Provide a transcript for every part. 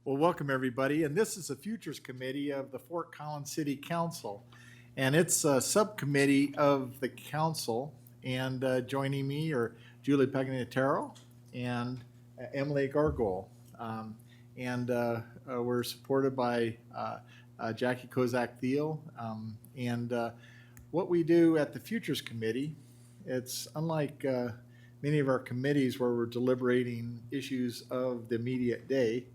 Well, welcome everybody, and this is the Futures Committee of the Fort Collins City Council, and it's a subcommittee of the council. And joining me are Julie Pagnataro and Emily Gargoyle, and we're supported by Jackie Kozak-Thiel. And what we do at the Futures Committee, it's unlike many of our committees where we're deliberating issues of the immediate day.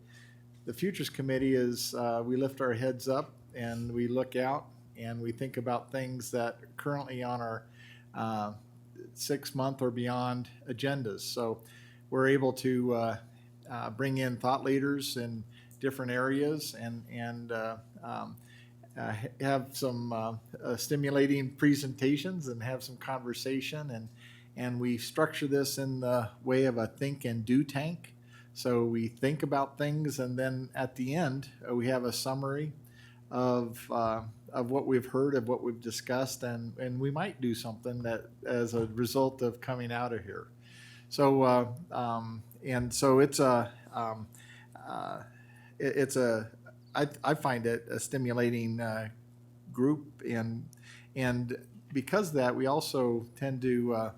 The Futures Committee is, we lift our heads up and we look out and we think about things that are currently on our 6-month or beyond agendas. So we're able to bring in thought leaders in different areas and have some stimulating presentations and have some conversation. And we structure this in the way of a think and do tank. So we think about things, and then at the end, we have a summary of what we've heard, of what we've discussed, and we might do something that as a result of coming out of here. So I find it a stimulating group, and because of that, we also tend to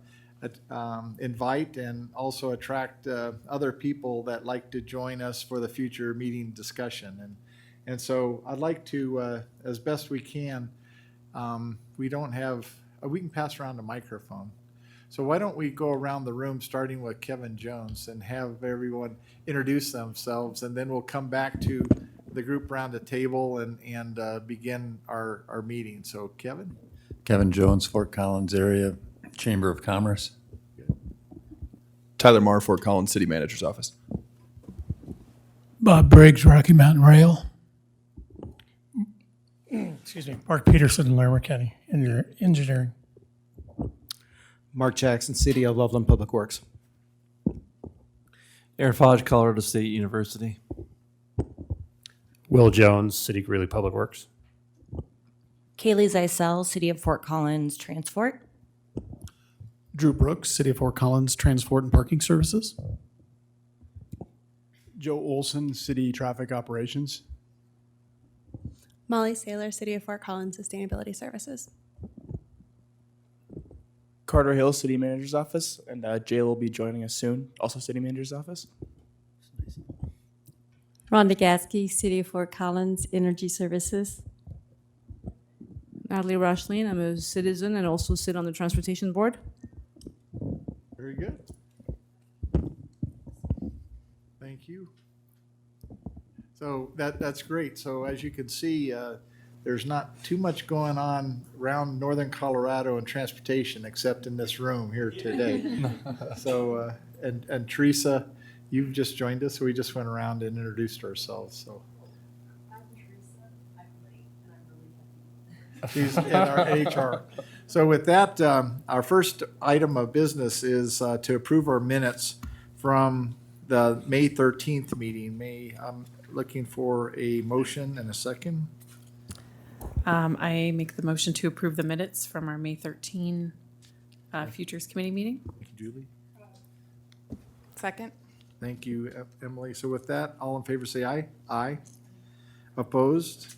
invite and also attract other people that like to join us for the future meeting discussion. And so I'd like to, as best we can, we can pass around a microphone. So why don't we go around the room starting with Kevin Jones and have everyone introduce themselves, and then we'll come back to the group around the table and begin our meeting. So Kevin? Kevin Jones, Fort Collins area Chamber of Commerce. Tyler Marr, Fort Collins City Manager's Office. Bob Briggs, Rocky Mountain Rail. Excuse me. Mark Peterson, Larimer County Engineering. Mark Jackson, City of Loveland Public Works. Aaron Fodge, Colorado State University. Will Jones, City Greeley Public Works. Kaylee Zeisel, City of Fort Collins Transport. Drew Brooks, City of Fort Collins Transport and Parking Services. Joe Olson, City Traffic Operations. Molly Saylor, City of Fort Collins Sustainability Services. Carter Hill, City Manager's Office, and Jay will be joining us soon, also City Manager's Office. Rhonda Gaskey, City of Fort Collins Energy Services. Natalie Rochline, I'm a citizen and also sit on the Transportation Board. Very good. Thank you. So that's great. So as you can see, there's not too much going on around northern Colorado and transportation except in this room here today. So and Teresa, you've just joined us. So we just went around and introduced ourselves. So I'm Teresa. I'm late, and I'm really happy. She's in our HR. So with that, our first item of business is to approve our minutes from the May 13th meeting. I'm looking for a motion and a second. I make the motion to approve the minutes from our May 13 Futures Committee meeting. Thank you, Julie. Second. Thank you, Emily. So with that, all in favor say aye. Aye. Opposed?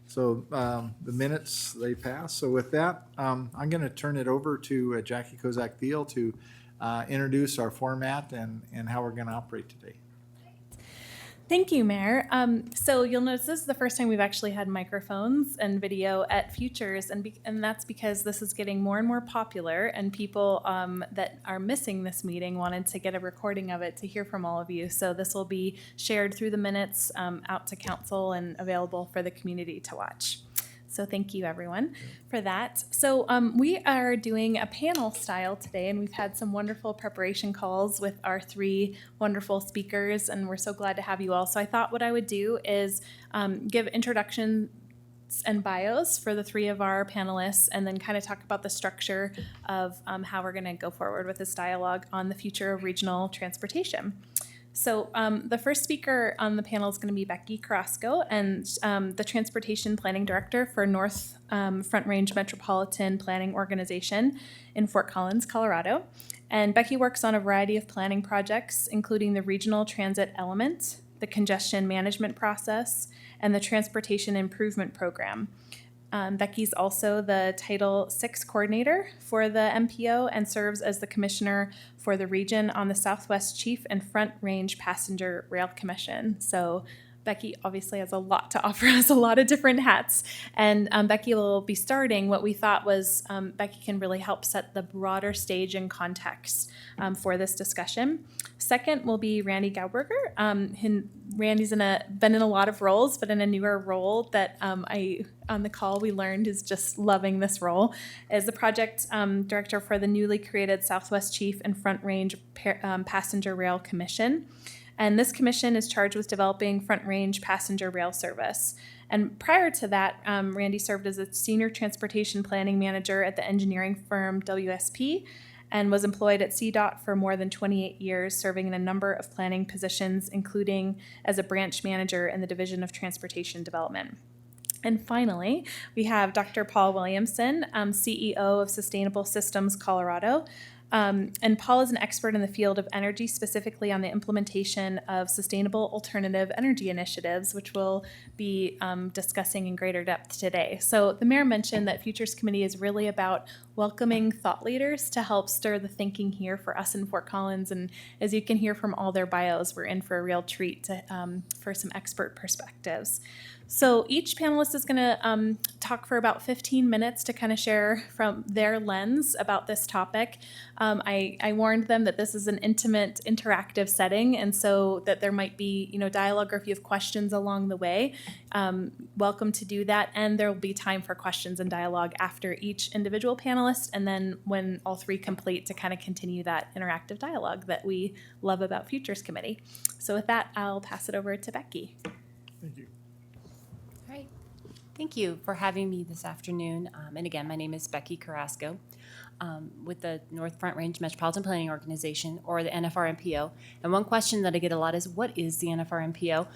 So the minutes, they pass. So with that, I'm going to turn it over to Jackie Kozak-Thiel to introduce our format and how we're going to operate today. Thank you, Mayor. So you'll notice this is the first time we've actually had microphones and video at Futures, and that's because this is getting more and more popular, and people that are missing this meeting wanted to get a recording of it to hear from all of you. So this will be shared through the minutes out to council and available for the community to watch. So thank you, everyone, for that. So we are doing a panel style today, and we've had some wonderful preparation calls with our 3 wonderful speakers, and we're so glad to have you all. So I thought what I would do is give introductions and bios for the 3 of our panelists, and then kind of talk about the structure of how we're going to go forward with this dialogue on the future of regional transportation. So the first speaker on the panel is going to be Becky Karasko, and the Transportation Planning Director for North Front Range Metropolitan Planning Organization in Fort Collins, Colorado. And Becky works on a variety of planning projects, including the Regional Transit Element the congestion management process, and the transportation improvement program. Becky's also the Title VI coordinator for the MPO and serves as the commissioner for the region on the Southwest Chief and Front Range Passenger Rail Commission. So Becky obviously has a lot to offer us, a lot of different hats. And Becky will be starting what we thought was Becky can really help set the broader stage and context for this discussion. Second will be Randy Grauberger. Randy's been in a lot of roles, but in a newer role that on the call we learned is just loving this role, as the project director for the newly created Southwest Chief and Front Range Passenger Rail Commission. And this commission is charged with developing Front Range passenger rail service. And prior to that, Randy served as a senior transportation planning manager at the engineering firm WSP and was employed at CDOT for more than 28 years, serving in a number of planning positions, including as a branch manager in the Division of Transportation Development. And finally, we have Dr. Paul Williamson, CEO of Sustainable Systems Colorado. And Paul is an expert in the field of energy, specifically on the implementation of sustainable alternative energy initiatives, which we'll be discussing in greater depth today. So the mayor mentioned that Futures Committee is really about welcoming thought leaders to help stir the thinking here for us in Fort Collins. And as you can hear from all their bios, we're in for a real treat for some expert perspectives. So each panelist is going to talk for about 15 minutes to kind of share from their lens about this topic. I warned them that this is an intimate, interactive setting, and so that there might be, dialogue, or if you have questions along the way, welcome to do that. And there will be time for questions and dialogue after each individual panelist, and then when all three complete, to kind of continue that interactive dialogue that we love about Futures Committee. So with that, I'll pass it over to Becky. Thank you. Thank you for having me this afternoon. And again, my name is Becky Karasko with the North Front Range Metropolitan Planning Organization, or the NFRMPO. And one question that I get a lot is, what is the NFRMPO?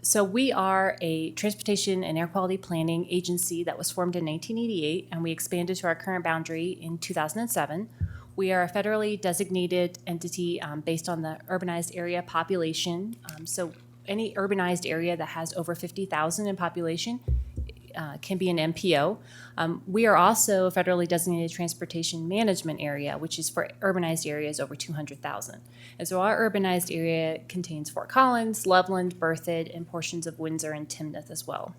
So we are a transportation and air quality planning agency that was formed in 1988, and we expanded to our current boundary in 2007. We are a federally designated entity based on the urbanized area population. So any urbanized area that has over 50,000 in population can be an MPO. We are also a federally designated transportation management area, which is for urbanized areas over 200,000. And so our urbanized area contains Fort Collins, Loveland, Berthoud, and portions of Windsor and Timnath as well.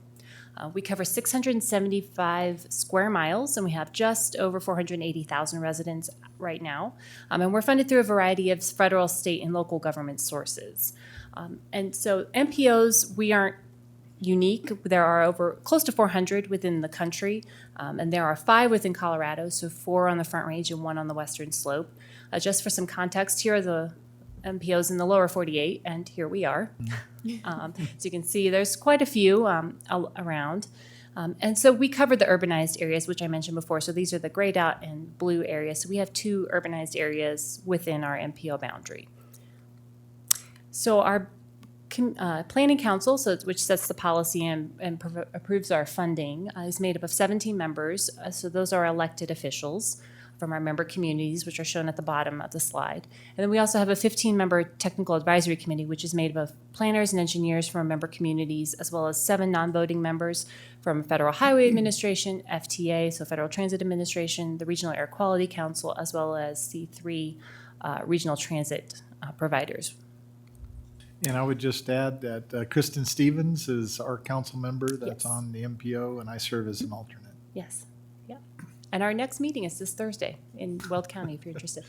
We cover 675 square miles, and we have just over 480,000 residents right now. And we're funded through a variety of federal, state, and local government sources. And so MPOs, we aren't unique. There are close to 400 within the country, and there are 5 within Colorado, so 4 on the Front Range and 1 on the Western Slope. Just for some context, here are the MPOs in the lower 48, and here we are. So you can see there's quite a few around. And so we cover the urbanized areas, which I mentioned before. So these are the grayed out and blue areas. So we have 2 urbanized areas within our MPO boundary. So our Planning Council, which sets the policy and approves our funding, is made up of 17 members. So those are elected officials from our member communities, which are shown at the bottom of the slide. And then we also have a 15-member technical advisory committee, which is made up of planners and engineers from our member communities, as well as 7 non-voting members from Federal Highway Administration, FTA, so Federal Transit Administration, the Regional Air Quality Council, as well as the 3 regional transit providers. And I would just add that Kristen Stevens is our council member that's Yes. on the MPO, and I serve as an alternate. Yes. Yep. And our next meeting is this Thursday in Weld County, if you're interested.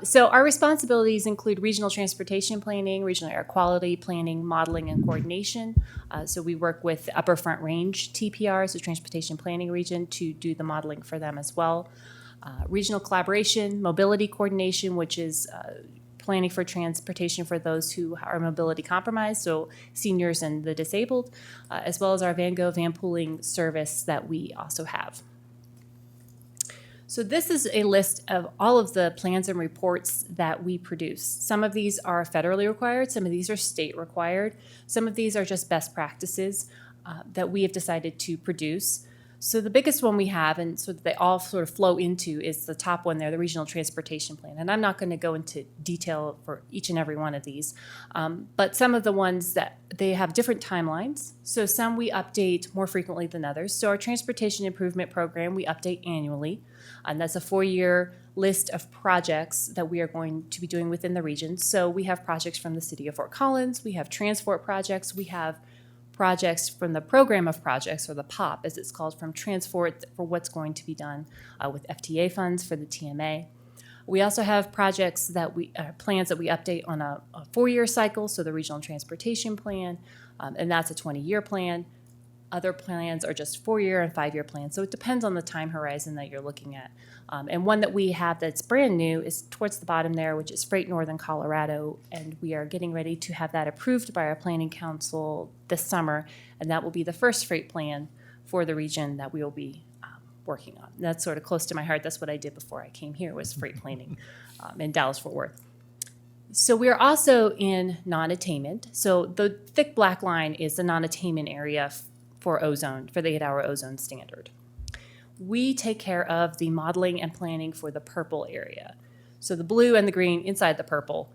So our responsibilities include regional transportation planning, regional air quality planning, modeling, and coordination. So we work with the Upper Front Range TPR, so Transportation Planning Region, to do the modeling for them as well. Regional collaboration, mobility coordination, which is planning for transportation for those who are mobility compromised, so seniors and the disabled, as well as our Van Gogh van pooling service that we also have. So this is a list of all of the plans and reports that we produce. Some of these are federally required, some of these are state required, some of these are just best practices that we have decided to produce. So the biggest one we have, and so that they all sort of flow into, is the top one there, the Regional Transportation Plan. And I'm not going to go into detail for each and every one of these, but some of the ones that they have different timelines. So some we update more frequently than others. So our Transportation Improvement Program, we update annually. And that's a 4-year list of projects that we are going to be doing within the region. So we have projects from the city of Fort Collins, we have transport projects, we have projects from the program of projects, or the POP as it's called, from Transport for what's going to be done with FTA funds for the TMA. We also have projects that plans that we update on a 4-year cycle, so the Regional Transportation Plan, and that's a 20-year plan. Other plans are just 4-year and 5-year plans, so it depends on the time horizon that you're looking at. And one that we have that's brand new is towards the bottom there, which is Freight Northern Colorado, and we are getting ready to have that approved by our Planning Council this summer, and that will be the first freight plan for the region that we will be working on. That's sort of close to my heart. That's what I did before I came here, was freight planning in Dallas-Fort Worth. So we are also in non-attainment. So the thick black line is the non-attainment area for ozone, for the 8-hour ozone standard. We take care of the modeling and planning for the purple area. So the blue and the green inside the purple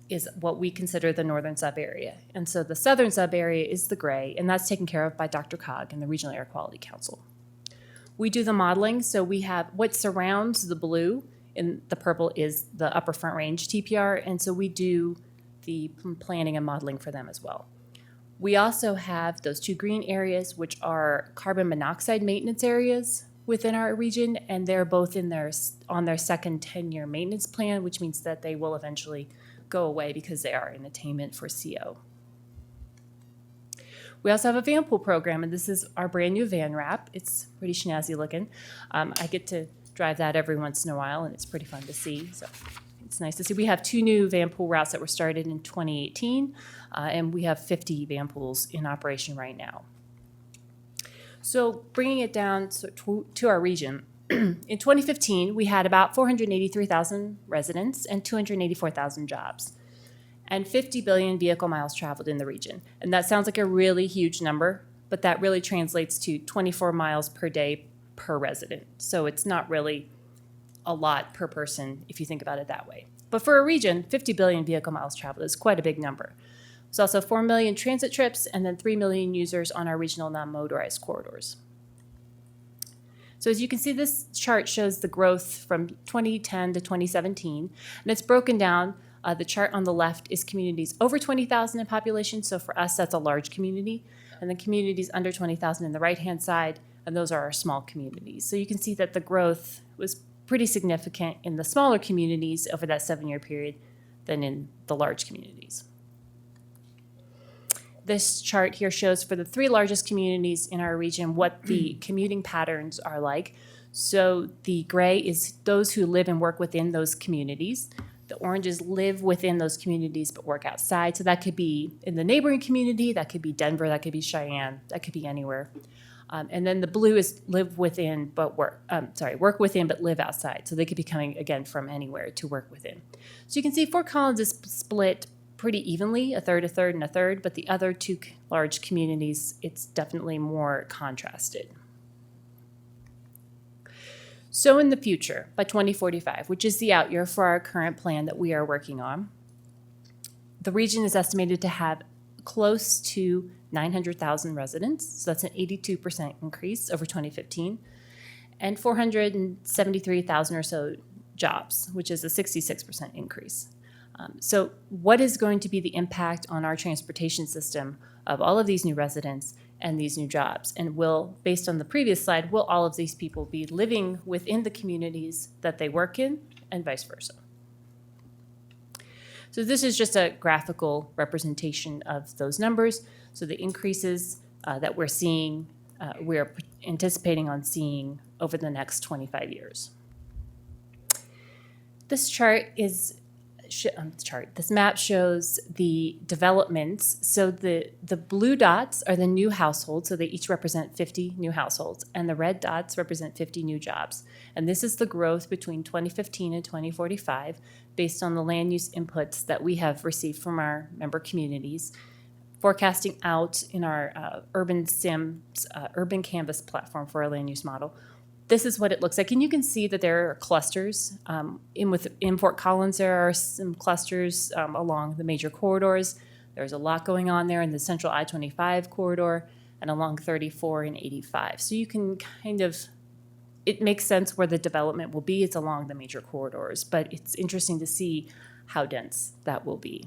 is what we consider the northern sub-area. And so the southern sub-area is the gray, and that's taken care of by Dr. Cog and the Regional Air Quality Council. We do the modeling, so we have what surrounds the blue, and the purple is the upper front range TPR, and so we do the planning and modeling for them as well. We also have those 2 green areas, which are carbon monoxide maintenance areas within our region, and they're both on their second 10-year maintenance plan, which means that they will eventually go away because they are in attainment for CO. We also have a van pool program, and this is our brand new van wrap. It's pretty snazzy looking. I get to drive that every once in a while, and it's pretty fun to see. So it's nice to see. We have 2 new van pool routes that were started in 2018, and we have 50 van pools in operation right now. So bringing it down to our region, in 2015, we had about 483,000 residents and 284,000 jobs, and 50 billion vehicle miles traveled in the region. And that sounds like a really huge number, but that really translates to 24 miles per day per resident. So it's not really a lot per person if you think about it that way. But for a region, 50 billion vehicle miles traveled is quite a big number. There's also 4 million transit trips and then 3 million users on our regional non-motorized corridors. So as you can see, this chart shows the growth from 2010 to 2017, and it's broken down. The chart on the left is communities over 20,000 in population, so for us that's a large community, and then communities under 20,000 in the right-hand side, and those are our small communities. So you can see that the growth was pretty significant in the smaller communities over that 7-year period than in the large communities. This chart here shows for the 3 largest communities in our region what the commuting patterns are like. So the gray is those who live and work within those communities. The oranges live within those communities but work outside. So that could be in the neighboring community, that could be Denver, that could be Cheyenne, that could be anywhere. And then the blue is live within but work within but live outside. So they could be coming, again, from anywhere to work within. So you can see Fort Collins is split pretty evenly, a third, and a third, but the other 2 large communities, it's definitely more contrasted. So in the future, by 2045, which is the out year for our current plan that we are working on, the region is estimated to have close to 900,000 residents, so that's an 82% increase over 2015, and 473,000 or so jobs, which is a 66% increase. So what is going to be the impact on our transportation system of all of these new residents and these new jobs? And based on the previous slide, will all of these people be living within the communities that they work in and vice versa? So this is just a graphical representation of those numbers. So the increases that we're seeing, we're anticipating on seeing over the next 25 years. This map shows the developments. So the blue dots are the new households, so they each represent 50 new households, and the red dots represent 50 new jobs. And this is the growth between 2015 and 2045 based on the land use inputs that we have received from our member communities forecasting out in our Urban Sims, Urban Canvas platform for our land use model. This is what it looks like, and you can see that there are clusters. In Fort Collins, there are some clusters along the major corridors. There's a lot going on there in the central I-25 corridor and along 34 and 85. So you can kind of, it makes sense where the development will be. It's along the major corridors, but it's interesting to see how dense that will be.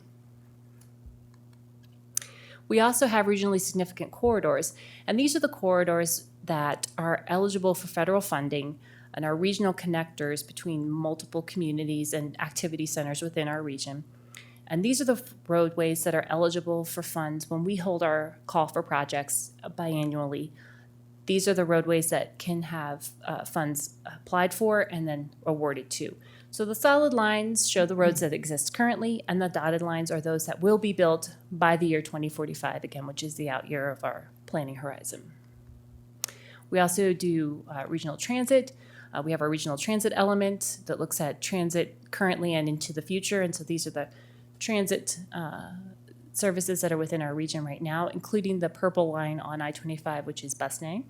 We also have regionally significant corridors, and these are the corridors that are eligible for federal funding and are regional connectors between multiple communities and activity centers within our region. And these are the roadways that are eligible for funds when we hold our call for projects biannually. These are the roadways that can have funds applied for and then awarded to. So the solid lines show the roads that exist currently, and the dotted lines are those that will be built by the year 2045, again, which is the out year of our planning horizon. We also do regional transit. We have our regional transit element that looks at transit currently and into the future, and so these are the transit services that are within our region right now, including the purple line on I-25, which is Busnang.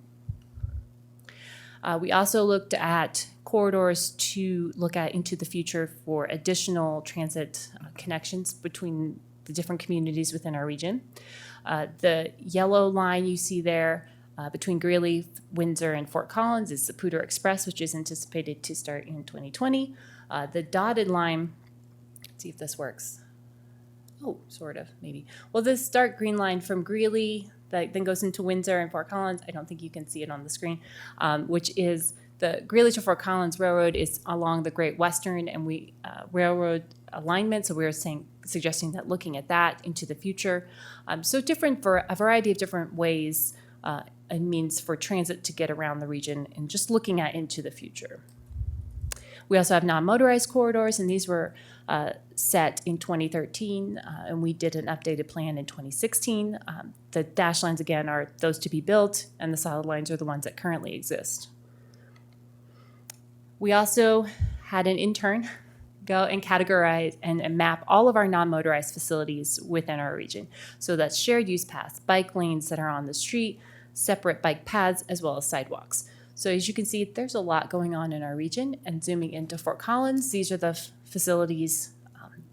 We also looked at corridors to look at into the future for additional transit connections between the different communities within our region. The yellow line you see there between Greeley, Windsor, and Fort Collins is the Poudre Express, which is anticipated to start in 2020. The dotted line, let's see if this works. Oh, sort of, maybe. Well, this dark green line from Greeley that then goes into Windsor and Fort Collins, I don't think you can see it on the screen, which is the Greeley to Fort Collins Railroad is along the Great Western and Railroad alignment, so we're suggesting that looking at that into the future. So different for a variety of different ways and means for transit to get around the region and just looking at into the future. We also have non-motorized corridors, and these were set in 2013, and we did an updated plan in 2016. The dashed lines, again, are those to be built, and the solid lines are the ones that currently exist. We also had an intern go and categorize and map all of our non-motorized facilities within our region. So that's shared use paths, bike lanes that are on the street, separate bike paths, as well as sidewalks. So as you can see, there's a lot going on in our region. And zooming into Fort Collins, these are the facilities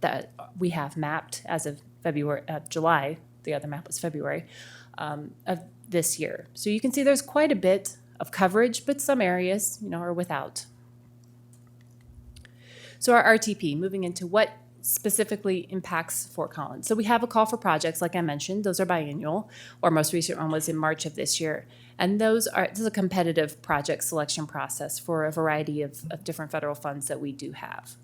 that we have mapped as of July. The other map was February of this year. So you can see there's quite a bit of coverage, but some areas, are without. So our RTP, moving into what specifically impacts Fort Collins. So we have a call for projects, like I mentioned. Those are biannual. Our most recent one was in March of this year. And this is a competitive project selection process for a variety of different federal funds that we do have.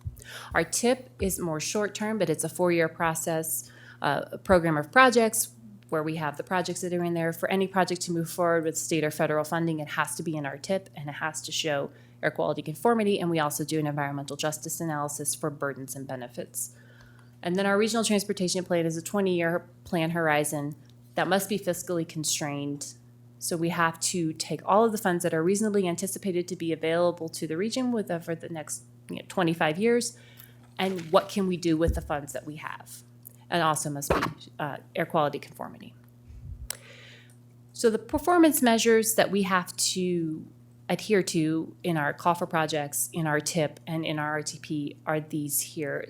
Our TIP is more short-term, but it's a 4-year process, a program of projects where we have the projects that are in there. For any project to move forward with state or federal funding, it has to be in our TIP, and it has to show air quality conformity, and we also do an environmental justice analysis for burdens and benefits. And then our regional transportation plan is a 20-year plan horizon that must be fiscally constrained. So we have to take all of the funds that are reasonably anticipated to be available to the region for the next 25 years, and what can we do with the funds that we have? And also must be air quality conformity. So the performance measures that we have to adhere to in our call for projects, in our TIP, and in our RTP are these here.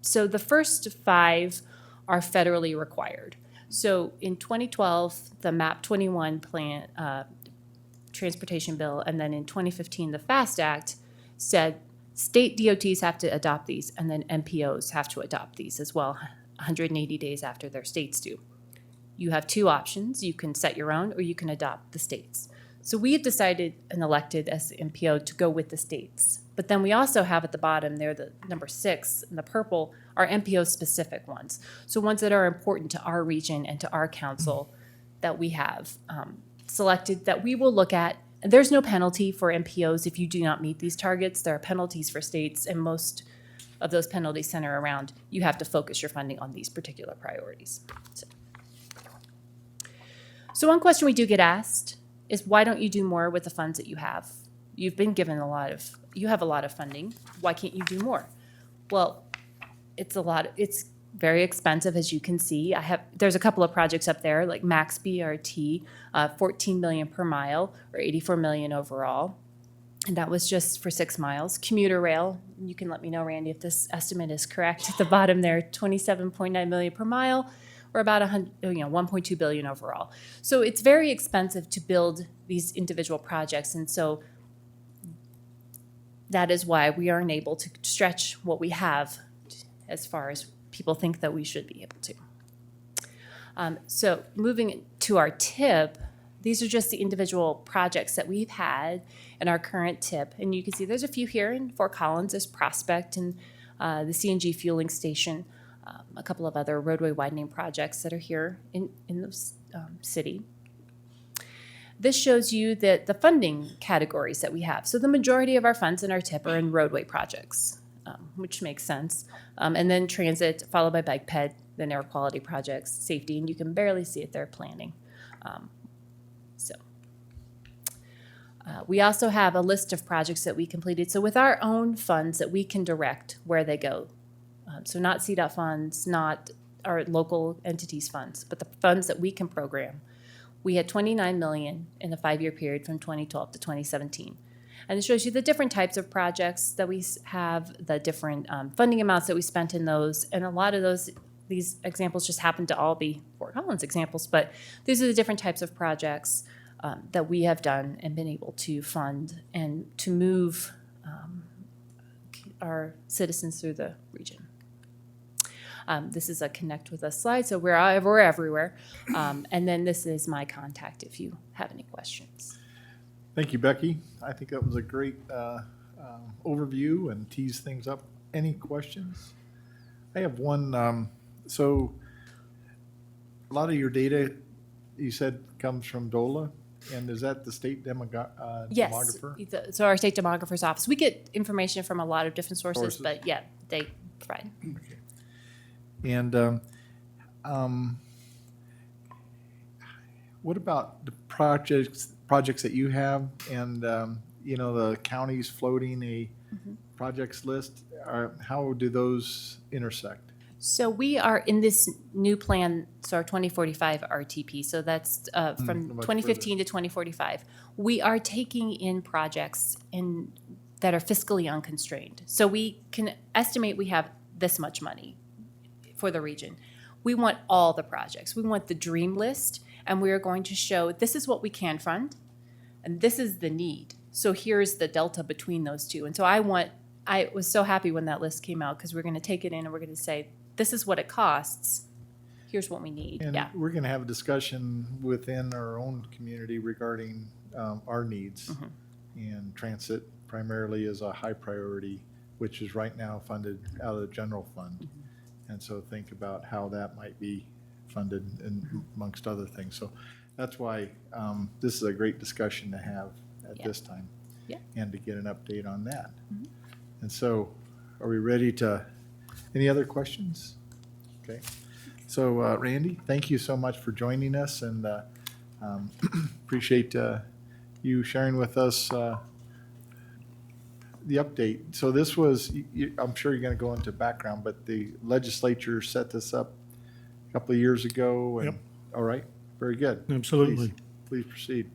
So the first 5 are federally required. So in 2012, the MAP 21 plan, transportation bill, and then in 2015, the FAST Act said state DOTs have to adopt these, and then MPOs have to adopt these as well, 180 days after their states do. You have 2 options. You can set your own, or you can adopt the states. So we have decided and elected as the MPO to go with the states. But then we also have at the bottom there, the number 6 in the purple, are MPO-specific ones. So ones that are important to our region and to our council that we have selected that we will look at. And there's no penalty for MPOs if you do not meet these targets. There are penalties for states, and most of those penalties center around you have to focus your funding on these particular priorities. So one question we do get asked is, why don't you do more with the funds that you have? You've been given you have a lot of funding. Why can't you do more? Well, it's very expensive, as you can see. There's a couple of projects up there, like Max BRT, 14 million per mile, or 84 million overall. And that was just for 6 miles. Commuter rail, you can let me know, Randy, if this estimate is correct. At the bottom there, 27.9 million per mile, or about 1.2 billion overall. So it's very expensive to build these individual projects, and so that is why we aren't able to stretch what we have as far as people think that we should be able to. So moving to our TIP, these are just the individual projects that we've had in our current TIP. And you can see there's a few here in Fort Collins. There's Prospect and the CNG fueling station, a couple of other roadway widening projects that are here in the city. This shows you the funding categories that we have. So the majority of our funds in our TIP are in roadway projects, which makes sense. And then transit, followed by bike ped, then air quality projects, safety, and you can barely see it there, planning. We also have a list of projects that we completed. So with our own funds that we can direct where they go. So not CDOT funds, not our local entities funds, but the funds that we can program. We had 29 million in the 5-year period from 2012 to 2017. And it shows you the different types of projects that we have, the different funding amounts that we spent in those. And a lot of these examples just happen to all be Fort Collins examples, but these are the different types of projects that we have done and been able to fund and to move our citizens through the region. This is a Connect With Us slide, so we're everywhere. And then this is my contact if you have any questions. Thank you, Becky. I think that was a great overview and tease things up. Any questions? I have one. So a lot of your data, you said, comes from DOLA, and is that the state demographer? Yes. So our state demographer's office. We get information from a lot of different sources, but yeah, they provide. Okay. And what about the projects that you have, and the counties floating a projects list? How do those intersect? So we are in this new plan, so our 2045 RTP, so that's from 2015 to 2045. We are taking in projects that are fiscally unconstrained. So we can estimate we have this much money for the region. We want all the projects. We want the dream list, and we are going to show this is what we can fund, and this is the need. So here's the delta between those two. And so I was so happy when that list came out, because we're going to take it in and we're going to say, this is what it costs. Here's what we need. And we're going to have a discussion within our own community regarding our needs. And transit primarily is a high priority, which is right now funded out of the general fund. And so think about how that might be funded amongst other things. So that's why this is a great discussion to have at this time, and to get an update on that. And so are we ready to, any other questions? Okay. So Randy, thank you so much for joining us, and appreciate you sharing with us the update. So this was, I'm sure you're going to go into background, but the legislature set this up a couple of years ago. And, all right. Very good. Absolutely. Please proceed.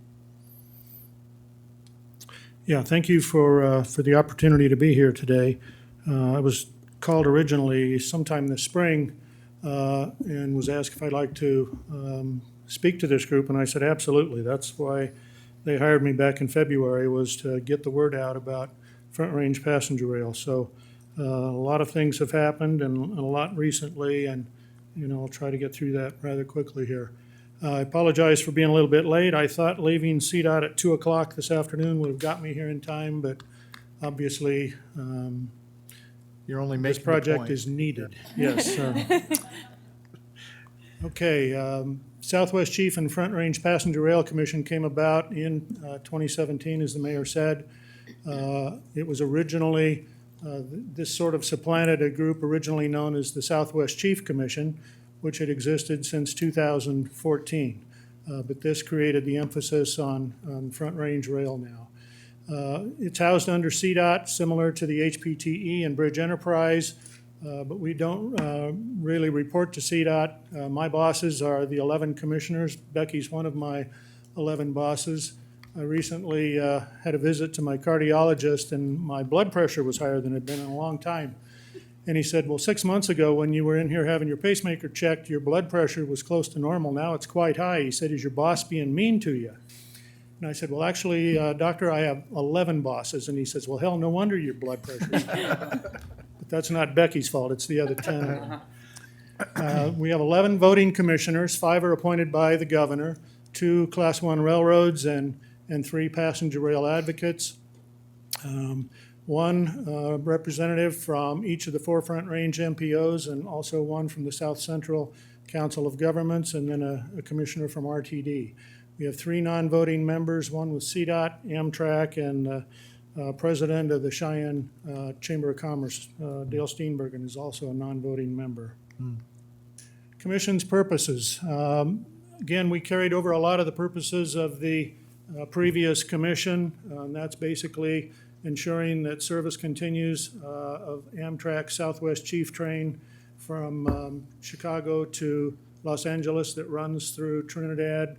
Yeah, thank you for the opportunity to be here today. I was called originally sometime this spring and was asked if I'd like to speak to this group, and I said absolutely. That's why they hired me back in February, was to get the word out about Front Range passenger rail. So a lot of things have happened, and a lot recently, and I'll try to get through that rather quickly here. I apologize for being a little bit late. I thought leaving CDOT at 2 o'clock this afternoon would have got me here in time, but obviously you're only making this project is needed. Yes. Okay. Southwest Chief and Front Range Passenger Rail Commission came about in 2017, as the mayor said. It was originally, this sort of supplanted a group originally known as the Southwest Chief Commission, which had existed since 2014. But this created the emphasis on Front Range Rail now. It's housed under CDOT, similar to the HPTE and Bridge Enterprise. but we don't really report to CDOT. My bosses are the 11 commissioners. Becky's one of my 11 bosses. I recently had a visit to my cardiologist, and my blood pressure was higher than it had been in a long time. And he said, well, 6 months ago when you were in here having your pacemaker checked, your blood pressure was close to normal. Now it's quite high. He said, is your boss being mean to you? And I said, well, actually, doctor, I have 11 bosses. And he says, well, hell, no wonder your blood pressure is high. But that's not Becky's fault. It's the other 10. We have 11 voting commissioners. 5 are appointed by the governor, 2 Class 1 railroads, and 3 passenger rail advocates. 1 representative from each of the 4 Front Range MPOs, and also 1 from the South Central Council of Governments, and then a commissioner from RTD. We have 3 non-voting members, 1 with CDOT, Amtrak, and president of the Cheyenne Chamber of Commerce, Dale Steenbergen, is also a non-voting member. Commission's purposes. Again, we carried over a lot of the purposes of the previous commission, and that's basically ensuring that service continues of Amtrak Southwest Chief Train from Chicago to Los Angeles that runs through Trinidad,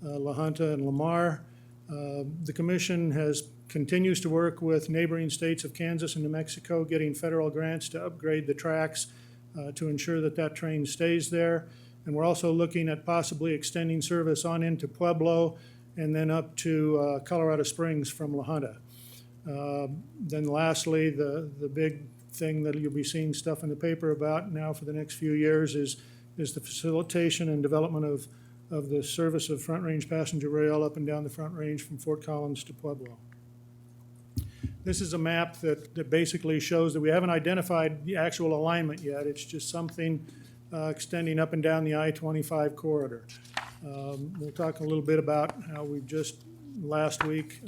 La Junta, and Lamar. The commission continues to work with neighboring states of Kansas and New Mexico, getting federal grants to upgrade the tracks to ensure that that train stays there. And we're also looking at possibly extending service on into Pueblo and then up to Colorado Springs from La Junta. Then lastly, the big thing that you'll be seeing stuff in the paper about now for the next few years is the facilitation and development of the service of Front Range passenger rail up and down the Front Range from Fort Collins to Pueblo. This is a map that basically shows that we haven't identified the actual alignment yet. It's just something extending up and down the I-25 corridor. We'll talk a little bit about how we've just last week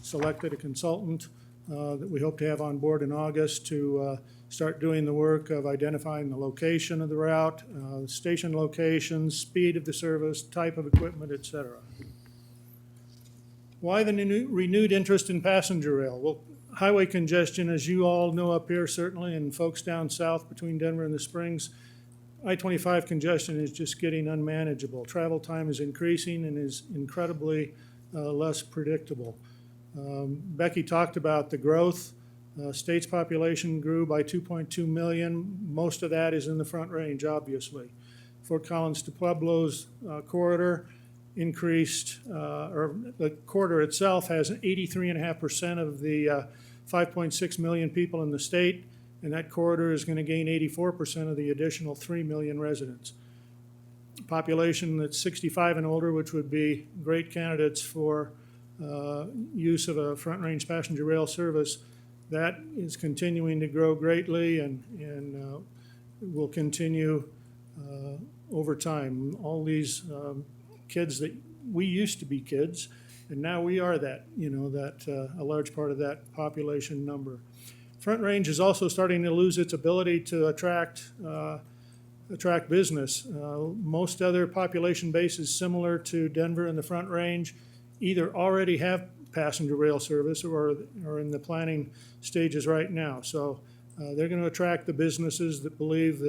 selected a consultant that we hope to have on board in August to start doing the work of identifying the location of the route, station locations, speed of the service, type of equipment, et cetera. Why the renewed interest in passenger rail? Well, highway congestion, as you all know up here certainly, and folks down south between Denver and the Springs, I-25 congestion is just getting unmanageable. Travel time is increasing and is incredibly less predictable. Becky talked about the growth. State's population grew by 2.2 million. Most of that is in the Front Range, obviously. Fort Collins to Pueblo's corridor increased, or the corridor itself has 83.5% of the 5.6 million people in the state, and that corridor is going to gain 84% of the additional 3 million residents. Population that's 65 and older, which would be great candidates for use of a Front Range passenger rail service, that is continuing to grow greatly and will continue over time. All these kids that we used to be kids, and now we are that, a large part of that population number. Front Range is also starting to lose its ability to attract business. Most other population bases similar to Denver and the Front Range either already have passenger rail service or are in the planning stages right now. So they're going to attract the businesses that believe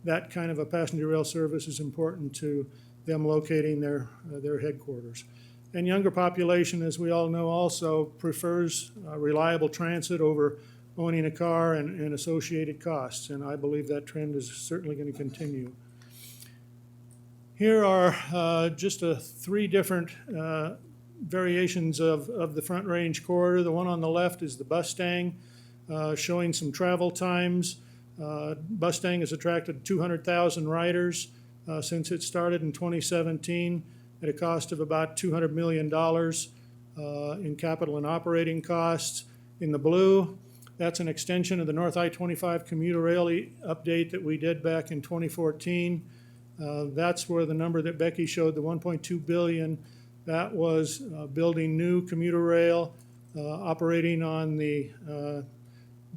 that kind of a passenger rail service is important to them locating their headquarters. And younger population, as we all know, also prefers reliable transit over owning a car and associated costs. And I believe that trend is certainly going to continue. Here are just 3 different variations of the Front Range corridor. The one on the left is the Bustang, showing some travel times. Bustang has attracted 200,000 riders since it started in 2017 at a cost of about $200 million in capital and operating costs. In the blue, that's an extension of the North I-25 commuter rail update that we did back in 2014. That's where the number that Becky showed, the $1.2 billion, that was building new commuter rail, operating on the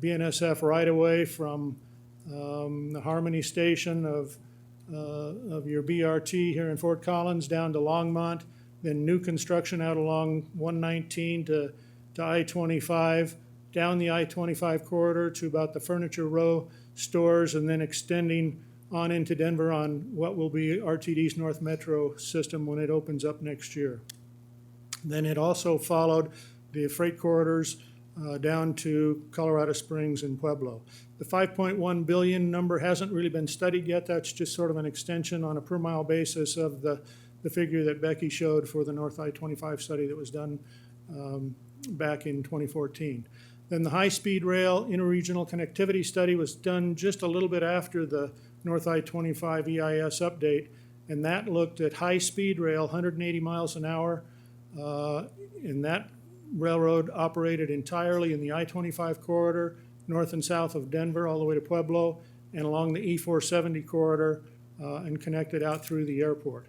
BNSF right-of-way from the Harmony station of your BRT here in Fort Collins down to Longmont, then new construction out along 119 to I-25 down the I-25 corridor to about the Furniture Row stores, and then extending on into Denver on what will be RTD's North Metro system when it opens up next year. Then it also followed the freight corridors down to Colorado Springs and Pueblo. The 5.1 billion number hasn't really been studied yet. That's just sort of an extension on a per mile basis of the figure that Becky showed for the North I-25 study that was done back in 2014. Then the high-speed rail interregional connectivity study was done just a little bit after the North I-25 EIS update, and that looked at high-speed rail, 180 miles an hour, and that railroad operated entirely in the I-25 corridor, north and south of Denver, all the way to Pueblo, and along the E-470 corridor, and connected out through the airport.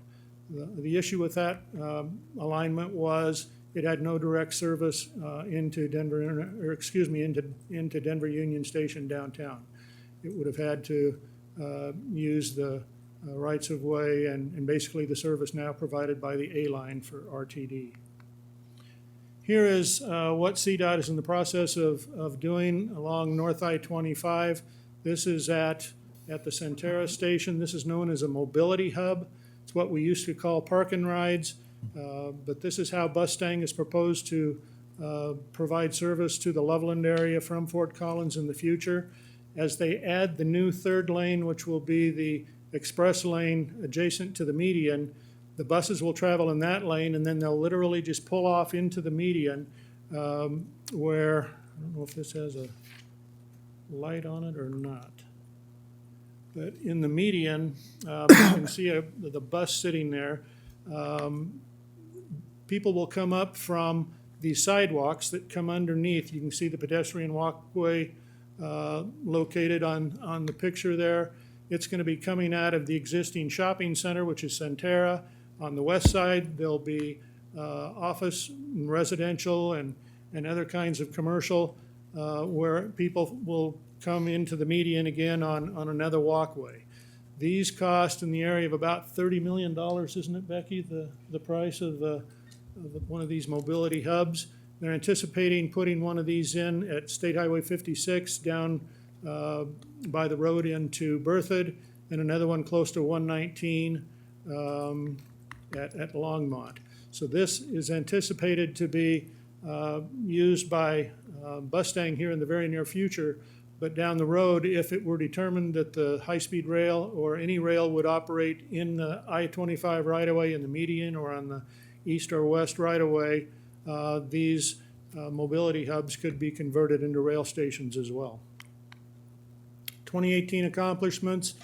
The issue with that alignment was it had no direct service into Denver, into Denver Union Station downtown. It would have had to use the rights of way and basically the service now provided by the A line for RTD. Here is what CDOT is in the process of doing along North I-25. This is at the Centera station. This is known as a mobility hub. It's what we used to call park and rides, but this is how Bustang is proposed to provide service to the Loveland area from Fort Collins in the future. As they add the new third lane, which will be the express lane adjacent to the median, the buses will travel in that lane, and then they'll literally just pull off into the median where, I don't know if this has a light on it or not, but in the median, you can see the bus sitting there. People will come up from the sidewalks that come underneath. You can see the pedestrian walkway located on the picture there. It's going to be coming out of the existing shopping center, which is Centera. On the west side, there'll be office and residential and other kinds of commercial where people will come into the median again on another walkway. These cost in the area of about $30 million, isn't it, Becky, the price of one of these mobility hubs? They're anticipating putting one of these in at State Highway 56 down by the road into Berthoud, and another one close to 119 at Longmont. So this is anticipated to be used by Bustang here in the very near future, but down the road, if it were determined that the high-speed rail or any rail would operate in the I-25 right-of-way in the median or on the east or west right-of-way, these mobility hubs could be converted into rail stations as well. 2018 accomplishments.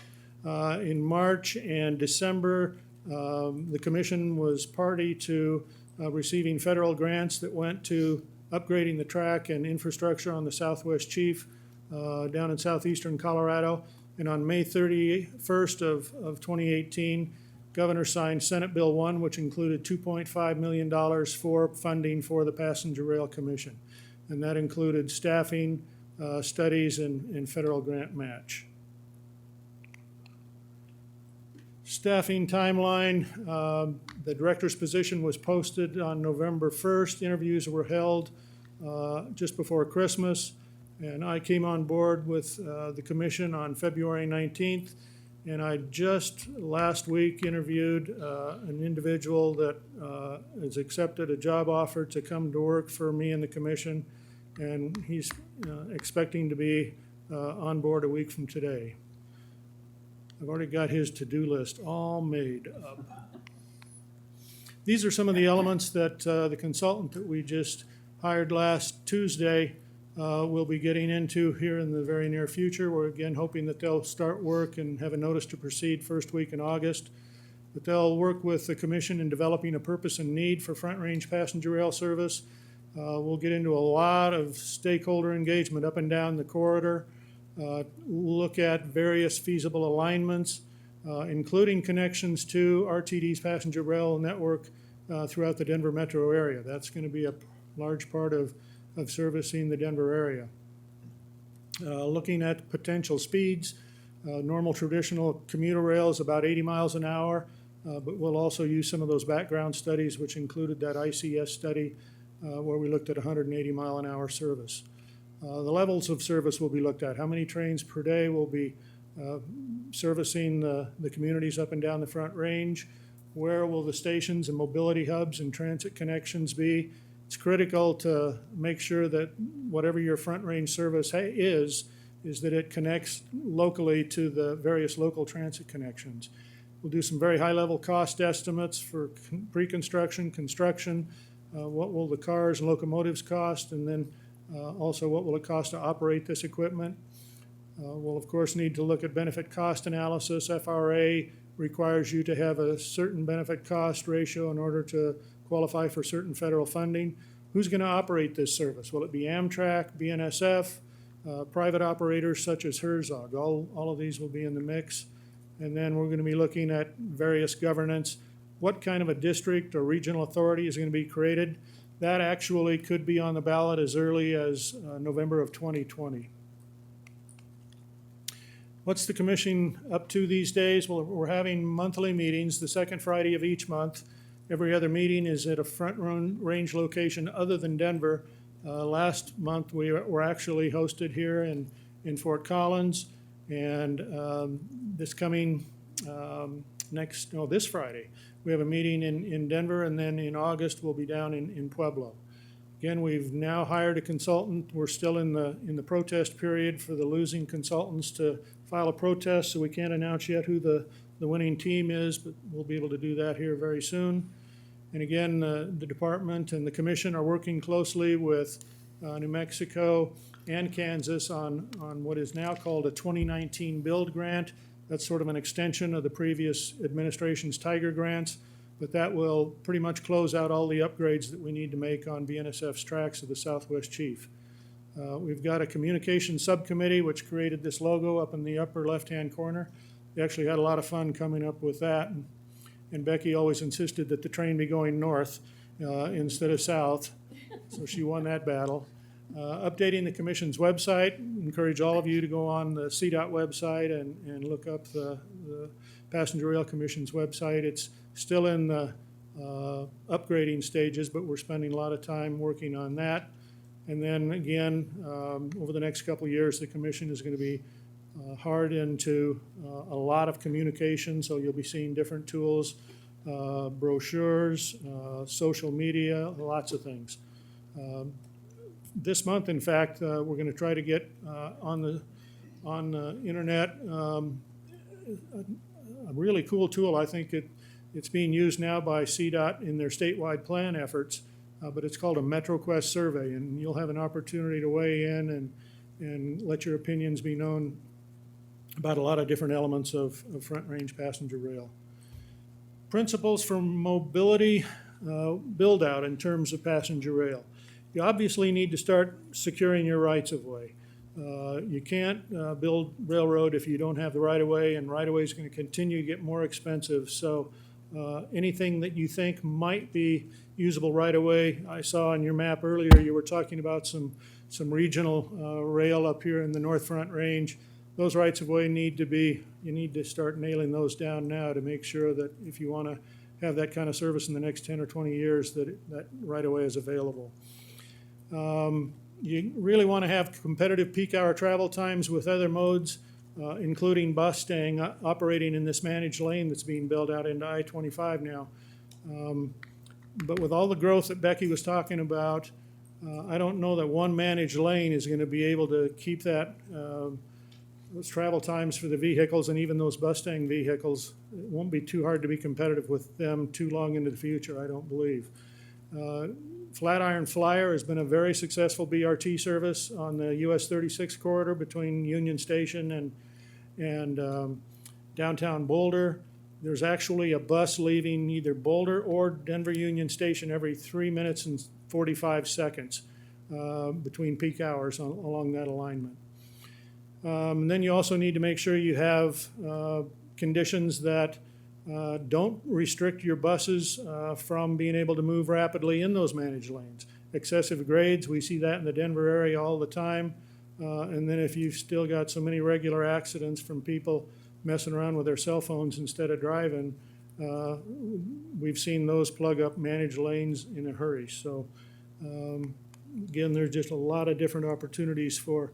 In March and December, the Commission was party to receiving federal grants that went to upgrading the track and infrastructure on the Southwest Chief down in southeastern Colorado. And on May 31st of 2018, Governor signed Senate Bill 1, which included $2.5 million for funding for the Passenger Rail Commission. And that included staffing, studies, and federal grant match. Staffing timeline, the director's position was posted on November 1st. Interviews were held just before Christmas, and I came on board with the commission on February 19th, and I just last week interviewed an individual that has accepted a job offer to come to work for me and the commission, and he's expecting to be on board a week from today. I've already got his to-do list all made up. These are some of the elements that the consultant that we just hired last Tuesday will be getting into here in the very near future. We're again hoping that they'll start work and have a notice to proceed first week in August. But they'll work with the commission in developing a purpose and need for Front Range passenger rail service. We'll get into a lot of stakeholder engagement up and down the corridor. Look at various feasible alignments, including connections to RTD's passenger rail network throughout the Denver metro area. That's going to be a large part of servicing the Denver area. Looking at potential speeds, normal traditional commuter rail is about 80 miles an hour, but we'll also use some of those background studies, which included that ICS study where we looked at 180 mile an hour service. The levels of service will be looked at. How many trains per day will be servicing the communities up and down the Front Range? Where will the stations and mobility hubs and transit connections be? It's critical to make sure that whatever your Front Range service is that it connects locally to the various local transit connections. We'll do some very high-level cost estimates for pre-construction, construction, what will the cars and locomotives cost, and then also what will it cost to operate this equipment. We'll of course need to look at benefit cost analysis. FRA requires you to have a certain benefit cost ratio in order to qualify for certain federal funding. Who's going to operate this service? Will it be Amtrak, BNSF, private operators such as Herzog? All of these will be in the mix. And then we're going to be looking at various governance. What kind of a district or regional authority is going to be created? That actually could be on the ballot as early as November of 2020. What's the commission up to these days? Well, we're having monthly meetings, the second Friday of each month. Every other meeting is at a Front Range location other than Denver. Last month we were actually hosted here in Fort Collins, and this coming this Friday we have a meeting in Denver, and then in August we'll be down in Pueblo. Again, we've now hired a consultant. We're still in the protest period for the losing consultants to file a protest, so we can't announce yet who the winning team is, but we'll be able to do that here very soon. And again, the department and the commission are working closely with New Mexico and Kansas on what is now called a 2019 Build Grant. That's sort of an extension of the previous administration's Tiger grants, but that will pretty much close out all the upgrades that we need to make on BNSF's tracks of the Southwest Chief. We've got a communications subcommittee which created this logo up in the upper left-hand corner. They actually had a lot of fun coming up with that, and Becky always insisted that the train be going north instead of south, so she won that battle. Updating the commission's website. Encourage all of you to go on the CDOT website and look up the Passenger Rail Commission's website. It's still in the upgrading stages, but we're spending a lot of time working on that. And then again, over the next couple of years, the commission is going to be hard into a lot of communication, so you'll be seeing different tools, brochures, social media, lots of things. This month, in fact, we're going to try to get on the internet a really cool tool. I think it's being used now by CDOT in their statewide plan efforts, but it's called a MetroQuest survey, and you'll have an opportunity to weigh in and let your opinions be known about a lot of different elements of Front Range passenger rail. Principles for mobility build-out in terms of passenger rail. You obviously need to start securing your rights-of-way. You can't build railroad if you don't have the right-of-way, and right-of-way is going to continue to get more expensive. So anything that you think might be usable right-of-way, I saw on your map earlier you were talking about some regional rail up here in the North Front Range. Those rights-of-way you need to start nailing those down now to make sure that if you want to have that kind of service in the next 10 or 20 years, that right-of-way is available. You really want to have competitive peak hour travel times with other modes, including bus staying operating in this managed lane that's being built out into I-25 now. But with all the growth that Becky was talking about, I don't know that one managed lane is going to be able to keep that those travel times for the vehicles, and even those bus staying vehicles. It won't be too hard to be competitive with them too long into the future, I don't believe. Flatiron Flyer has been a very successful BRT service on the US 36 corridor between Union Station and downtown Boulder. There's actually a bus leaving either Boulder or Denver Union Station every 3 minutes and 45 seconds between peak hours along that alignment. And then you also need to make sure you have conditions that don't restrict your buses from being able to move rapidly in those managed lanes. Excessive grades, we see that in the Denver area all the time. And then if you've still got so many regular accidents from people messing around with their cell phones instead of driving, we've seen those plug up managed lanes in a hurry. So Again, there's just a lot of different opportunities for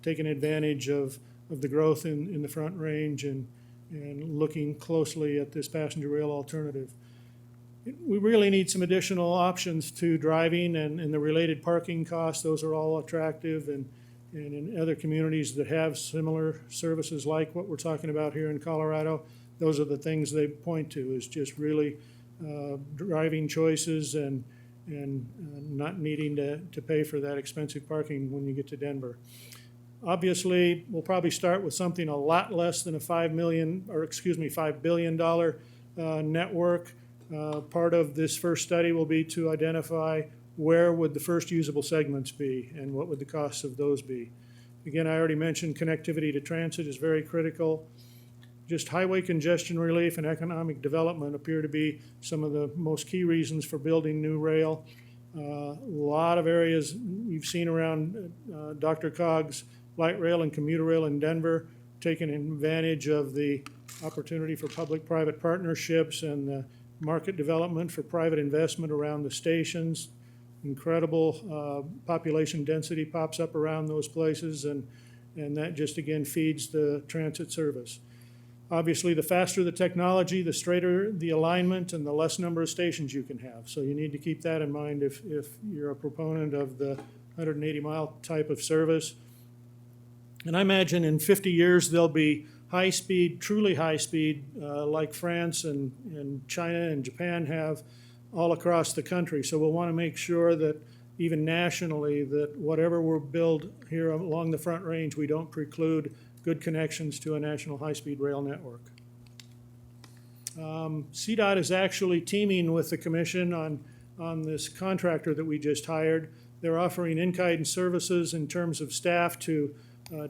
taking advantage of the growth in the Front Range and looking closely at this passenger rail alternative. We really need some additional options to driving and the related parking costs. Those are all attractive, and in other communities that have similar services like what we're talking about here in Colorado, those are the things they point to, is just really driving choices and not needing to pay for that expensive parking when you get to Denver. Obviously, we'll probably start with something a lot less than a $5 billion network. Part of this first study will be to identify where would the first usable segments be and what would the costs of those be. Again, I already mentioned connectivity to transit is very critical. Just highway congestion relief and economic development appear to be some of the most key reasons for building new rail. A lot of areas you've seen around Dr. Cogg's light rail and commuter rail in Denver, taking advantage of the opportunity for public-private partnerships and the market development for private investment around the stations. Incredible population density pops up around those places, and that just again feeds the transit service. Obviously, the faster the technology, the straighter the alignment and the less number of stations you can have. So you need to keep that in mind if you're a proponent of the 180-mile type of service. And I imagine in 50 years there'll be high-speed, truly high-speed, like France and China and Japan have all across the country. So we'll want to make sure that even nationally, that whatever we build here along the Front Range, we don't preclude good connections to a national high-speed rail network. CDOT is actually teaming with the commission on this contractor that we just hired. They're offering in-kind services in terms of staff to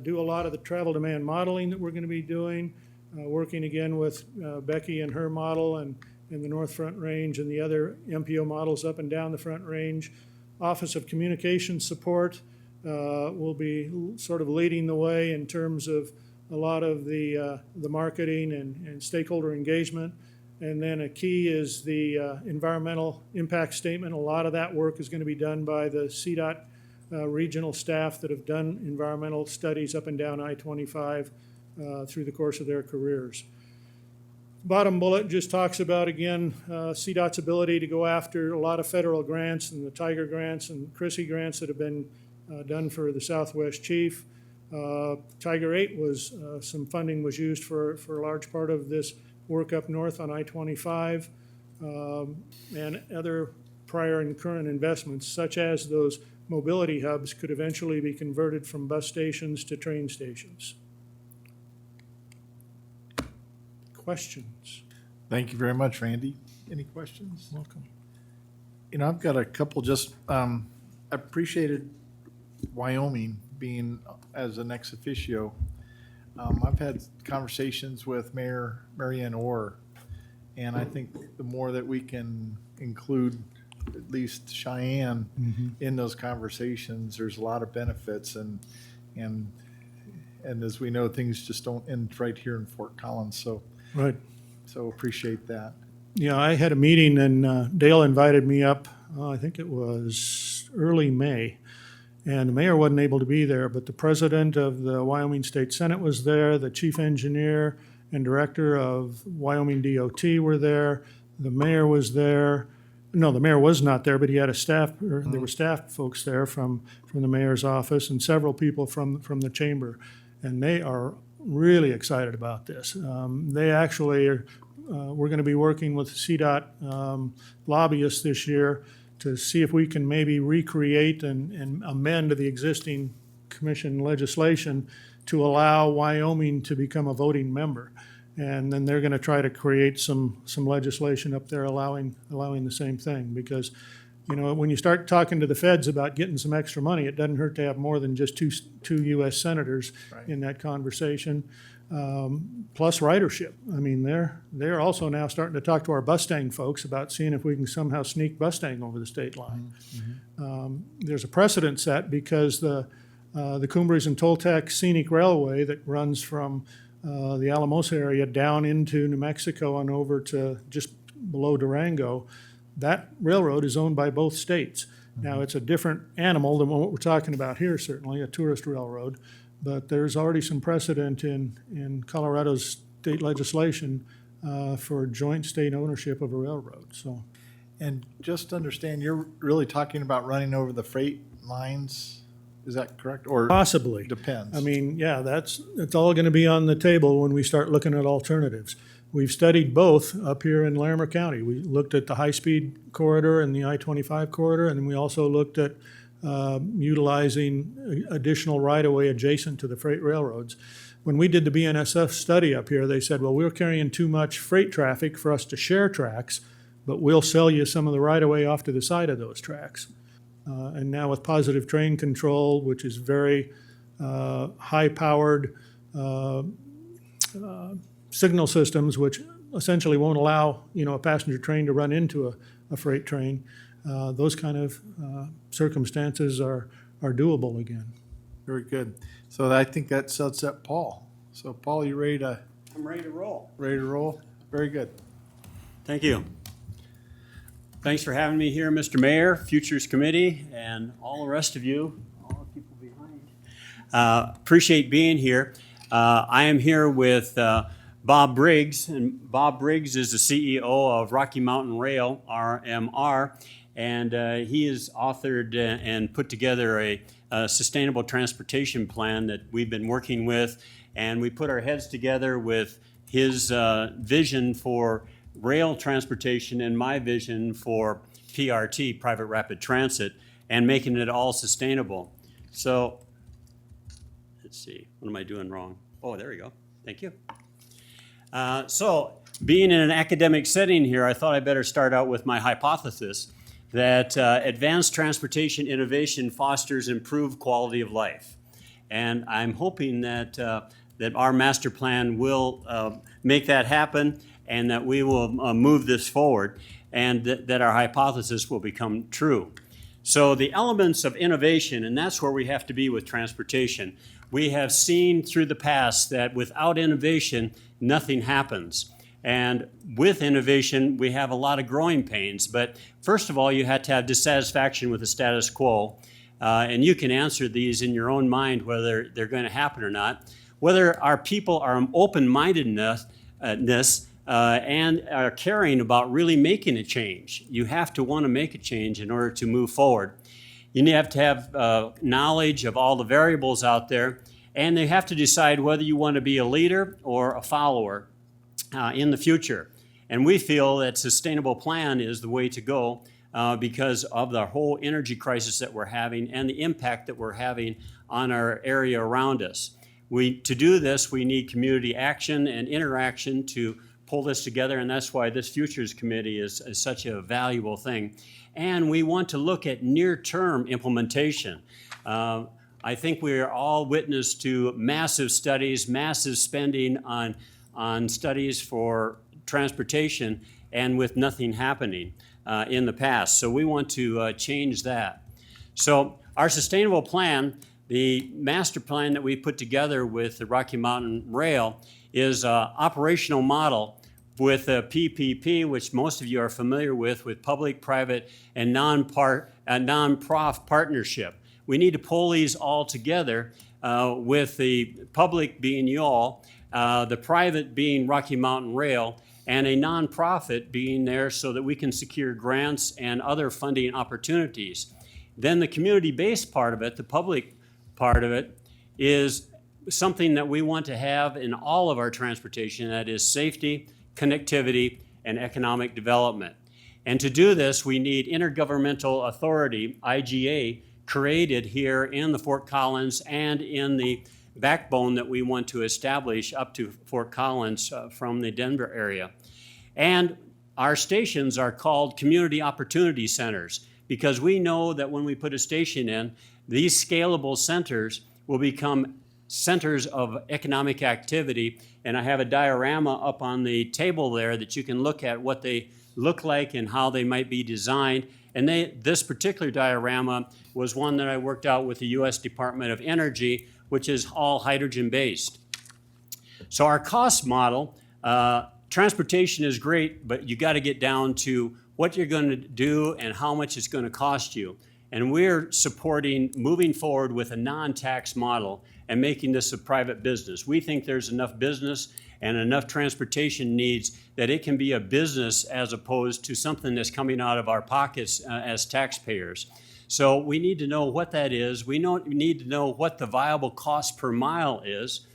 do a lot of the travel demand modeling that we're going to be doing, working again with Becky and her model and the North Front Range and the other MPO models up and down the Front Range. Office of Communication Support will be sort of leading the way in terms of a lot of the marketing and stakeholder engagement. And then a key is the environmental impact statement. A lot of that work is going to be done by the CDOT regional staff that have done environmental studies up and down I-25 through the course of their careers. Bottom bullet just talks about, again, CDOT's ability to go after a lot of federal grants and the Tiger grants and Chrissy grants that have been done for the Southwest Chief. Tiger 8 was, some funding was used for a large part of this work up north on I-25, and other prior and current investments, such as those mobility hubs, could eventually be converted from bus stations to train stations. Questions? Thank you very much, Randy. Any questions? Welcome. You know, I've got a couple. Just appreciated Wyoming being as an ex officio. I've had conversations with Mayor Marianne Orr, and I think the more that we can include at least Cheyenne in those conversations, there's a lot of benefits, and as we know, things just don't end right here in Fort Collins. So right. So appreciate that. Yeah, I had a meeting and Dale invited me up, I think it was early May, and the mayor wasn't able to be there, but the president of the Wyoming State Senate was there, the chief engineer and director of Wyoming DOT were there, the mayor was there. No, the mayor was not there, but he had a staff, or there were staff folks there from the mayor's office and several people from the chamber, and they are really excited about this. They actually are, we're going to be working with CDOT lobbyists this year to see if we can maybe recreate and amend the existing commission legislation to allow Wyoming to become a voting member. And then they're going to try to create some legislation up there allowing the same thing, because, you know, when you start talking to the feds about getting some extra money, it doesn't hurt to have more than just two U.S. senators in that conversation, plus ridership. I mean, they're also now starting to talk to our Mustang folks about seeing if we can somehow sneak Mustang over the state line. There's a precedent set because the Cumbres and Toltec Scenic Railway that runs from the Alamosa area down into New Mexico and over to just below Durango, that railroad is owned by both states. Now, it's a different animal than what we're talking about here, certainly, a tourist railroad, but there's already some precedent in Colorado's state legislation for joint state ownership of a railroad, so. And just to understand, you're really talking about running over the freight lines? Is that correct? Or Possibly. depends? I mean, yeah, it's all gonna be on the table when we start looking at alternatives. We've studied both up here in Larimer County. We looked at the high-speed corridor and the I-25 corridor, and then we also looked at utilizing additional right-of-way adjacent to the freight railroads. When we did the BNSF study up here, they said, well, we're carrying too much freight traffic for us to share tracks, but we'll sell you some of the right-of-way off to the side of those tracks. And now with positive train control, which is very high-powered signal systems, which essentially won't allow, a passenger train to run into a freight train, those kind of circumstances are doable again. Very good. So I think that sets up Paul. So Paul, you ready to? I'm ready to roll. Ready to roll? Very good. Thank you. Thanks for having me here, Mr. Mayor, Futures Committee, and all the rest of you, all the people behind. Appreciate being here. I am here with Bob Briggs, and Bob Briggs is the CEO of Rocky Mountain Rail, RMR, and he has authored and put together a sustainable transportation plan that we've been working with, and we put our heads together with his vision for rail transportation and my vision for PRT, private rapid transit, and making it all sustainable. So, let's see, what am I doing wrong? Oh, there we go. Thank you. So, being in an academic setting here, I thought I better start out with my hypothesis that advanced transportation innovation fosters improved quality of life. And I'm hoping that, that our master plan will make that happen, and that we will move this forward, and that our hypothesis will become true. So the elements of innovation, and that's where we have to be with transportation. We have seen through the past that without innovation, nothing happens. And with innovation, we have a lot of growing pains. But first of all, you have to have dissatisfaction with the status quo. And you can answer these in your own mind, whether they're going to happen or not. Whether our people are open-mindedness and are caring about really making a change. You have to want to make a change in order to move forward. You have to have knowledge of all the variables out there, and they have to decide whether you want to be a leader or a follower in the future. And we feel that sustainable plan is the way to go because of the whole energy crisis that we're having and the impact that we're having on our area around us. To do this, we need community action and interaction to pull this together, and that's why this Futures Committee is such a valuable thing. And we want to look at near-term implementation. I think we are all witness to massive studies, massive spending on studies for transportation, and with nothing happening in the past. So we want to change that. So our sustainable plan, the master plan that we put together with the Rocky Mountain Rail, is an operational model with a PPP, which most of you are familiar with public, private, and non-prof partnership. We need to pull these all together with the public being y'all, the private being Rocky Mountain Rail, and a nonprofit being there so that we can secure grants and other funding opportunities. Then the community-based part of it, the public part of it, is something that we want to have in all of our transportation, that is safety, connectivity, and economic development. And to do this, we need intergovernmental authority, IGA, created here in the Fort Collins and in the backbone that we want to establish up to Fort Collins from the Denver area. And our stations are called community opportunity centers because we know that when we put a station in, these scalable centers will become centers of economic activity. And I have a diorama up on the table there that you can look at what they look like and how they might be designed. And this particular diorama was one that I worked out with the U.S. Department of Energy, which is all hydrogen-based. So our cost model, transportation is great, but you got to get down to what you're going to do and how much it's going to cost you. And we're supporting moving forward with a non-tax model and making this a private business. We think there's enough business and enough transportation needs that it can be a business as opposed to something that's coming out of our pockets as taxpayers. So we need to know what that is. We need to know what the viable cost per mile is.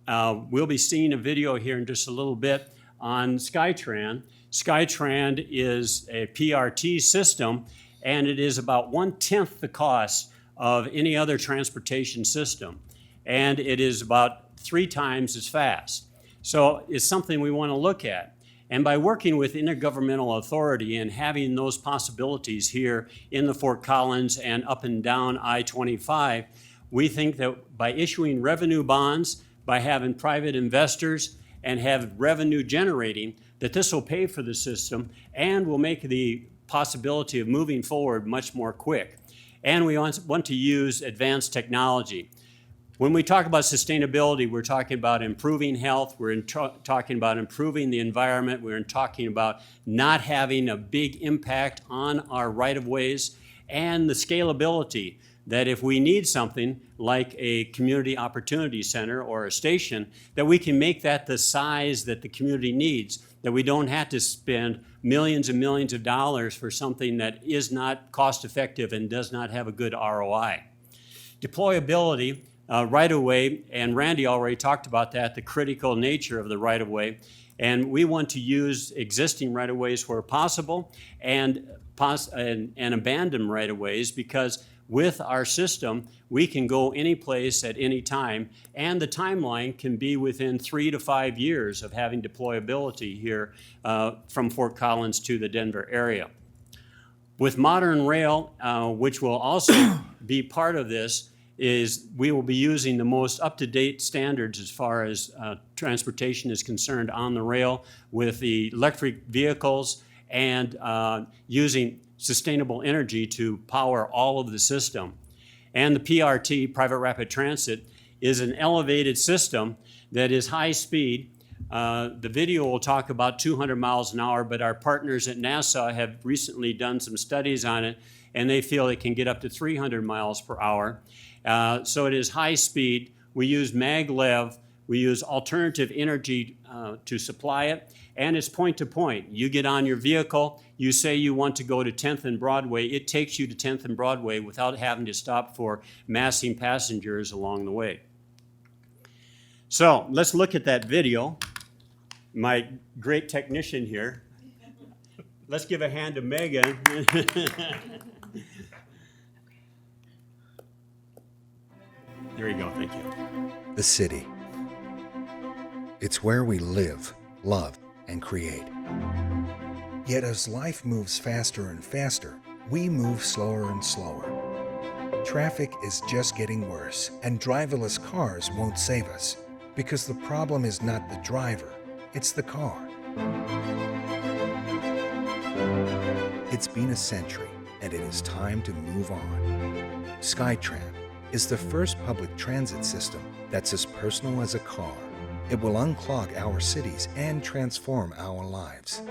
We'll be seeing a video here in just a little bit on SkyTran. SkyTran is a PRT system, and it is about 1/10 the cost of any other transportation system. And it is about 3 times as fast. So it's something we want to look at. And by working with intergovernmental authority and having those possibilities here in the Fort Collins and up and down I-25, we think that by issuing revenue bonds, by having private investors and have revenue generating, that this will pay for the system and will make the possibility of moving forward much more quick. And we want to use advanced technology. When we talk about sustainability, we're talking about improving health, we're talking about improving the environment, we're talking about not having a big impact on our right-of-ways, and the scalability that if we need something like a community opportunity center or a station, that we can make that the size that the community needs, that we don't have to spend millions and millions of dollars for something that is not cost-effective and does not have a good ROI. Deployability, right-of-way, and Randy already talked about that, the critical nature of the right-of-way. And we want to use existing right-of-ways where possible and abandon right-of-ways, because with our system, we can go any place at any time, and the timeline can be within 3 to 5 years of having deployability here from Fort Collins to the Denver area. With modern rail, which will also be part of this, is we will be using the most up-to-date standards as far as transportation is concerned on the rail with the electric vehicles and using sustainable energy to power all of the system. And the PRT, Private Rapid Transit, is an elevated system that is high speed. The video will talk about 200 miles an hour, but our partners at NASA have recently done some studies on it, and they feel it can get up to 300 miles per hour. So it is high speed. We use maglev. We use alternative energy to supply it, and it's point to point. You get on your vehicle, you say you want to go to 10th and Broadway, it takes you to 10th and Broadway without having to stop for massing passengers along the way. So let's look at that video. My great technician here. Let's give a hand to Megan. There you go, thank you. The city. It's where we live, love, and create. Yet as life moves faster and faster, we move slower and slower. Traffic is just getting worse, and driverless cars won't save us, because the problem is not the driver, it's the car. It's been a century, and it is time to move on. SkyTran is the first public transit system that's as personal as a car. It will unclog our cities and transform our lives.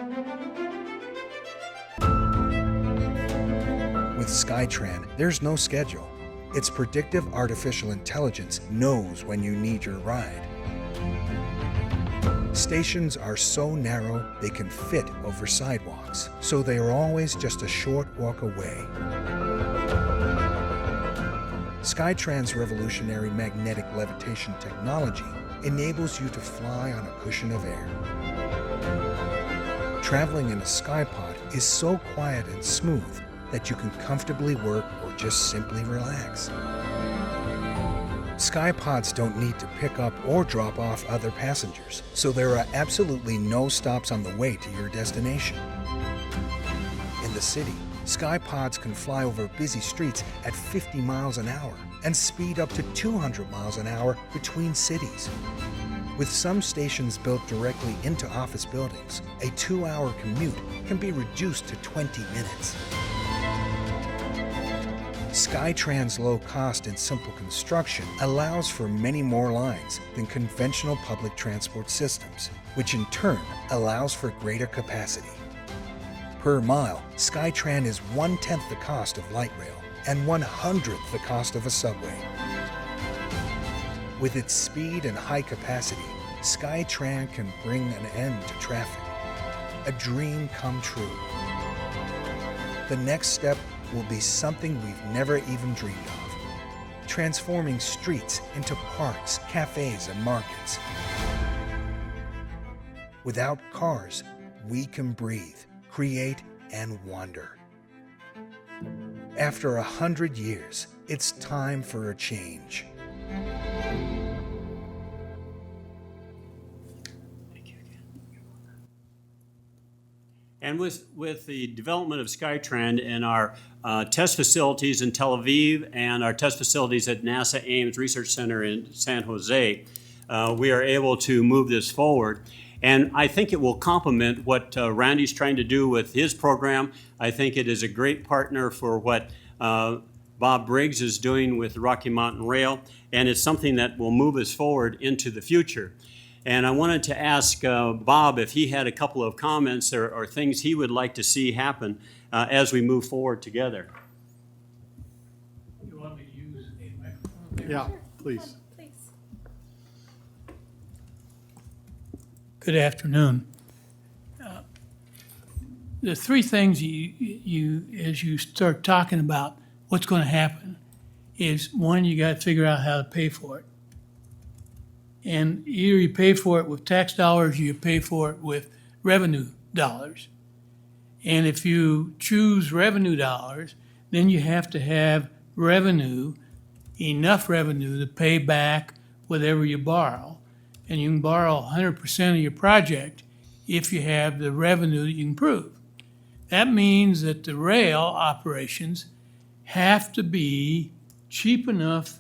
With SkyTran, there's no schedule. Its predictive artificial intelligence knows when you need your ride. Stations are so narrow they can fit over sidewalks, so they are always just a short walk away. SkyTran's revolutionary magnetic levitation technology enables you to fly on a cushion of air. Traveling in a skypod is so quiet and smooth that you can comfortably work or just simply relax. Skypods don't need to pick up or drop off other passengers, so there are absolutely no stops on the way to your destination. In the city, Skypods can fly over busy streets at 50 miles an hour and speed up to 200 miles an hour between cities. With some stations built directly into office buildings, a 2-hour commute can be reduced to 20 minutes. SkyTran's low cost and simple construction allows for many more lines than conventional public transport systems, which in turn allows for greater capacity. Per mile, SkyTran is 1/10 the cost of light rail, and 1/100th the cost of a subway. With its speed and high capacity, SkyTran can bring an end to traffic. A dream come true. The next step will be something we've never even dreamed of. Transforming streets into parks, cafes, and markets. Without cars, we can breathe, create, and wander. After 100 years, it's time for a change. And with the development of SkyTran and our test facilities in Tel Aviv and our test facilities at NASA Ames Research Center in San Jose, we are able to move this forward. And I think it will complement what Randy's trying to do with his program. I think it is a great partner for what Bob Briggs is doing with Rocky Mountain Rail, and it's something that will move us forward into the future. And I wanted to ask Bob if he had a couple of comments or things he would like to see happen as we move forward together. You want me to use a microphone? Yeah, please. Good afternoon. The three things as you start talking about what's going to happen is, one, you got to figure out how to pay for it. And either you pay for it with tax dollars or you pay for it with revenue dollars. And if you choose revenue dollars, then you have to have revenue, enough revenue to pay back whatever you borrow. And you can borrow 100% of your project if you have the revenue that you can prove. That means that the rail operations have to be cheap enough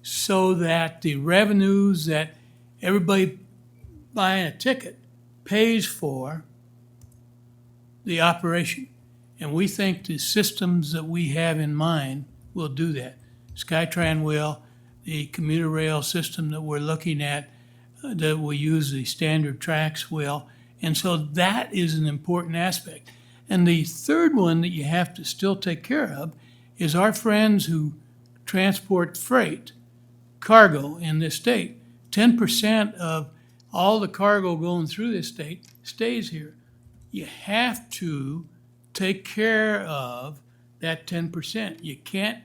so that the revenues that everybody buying a ticket pays for the operation. And we think the systems that we have in mind will do that. SkyTran will, the commuter rail system that we're looking at that will use the standard tracks will. And so that is an important aspect. And the third one that you have to still take care of is our friends who transport freight, cargo in this state. 10% of all the cargo going through this state stays here. You have to take care of that 10%. You can't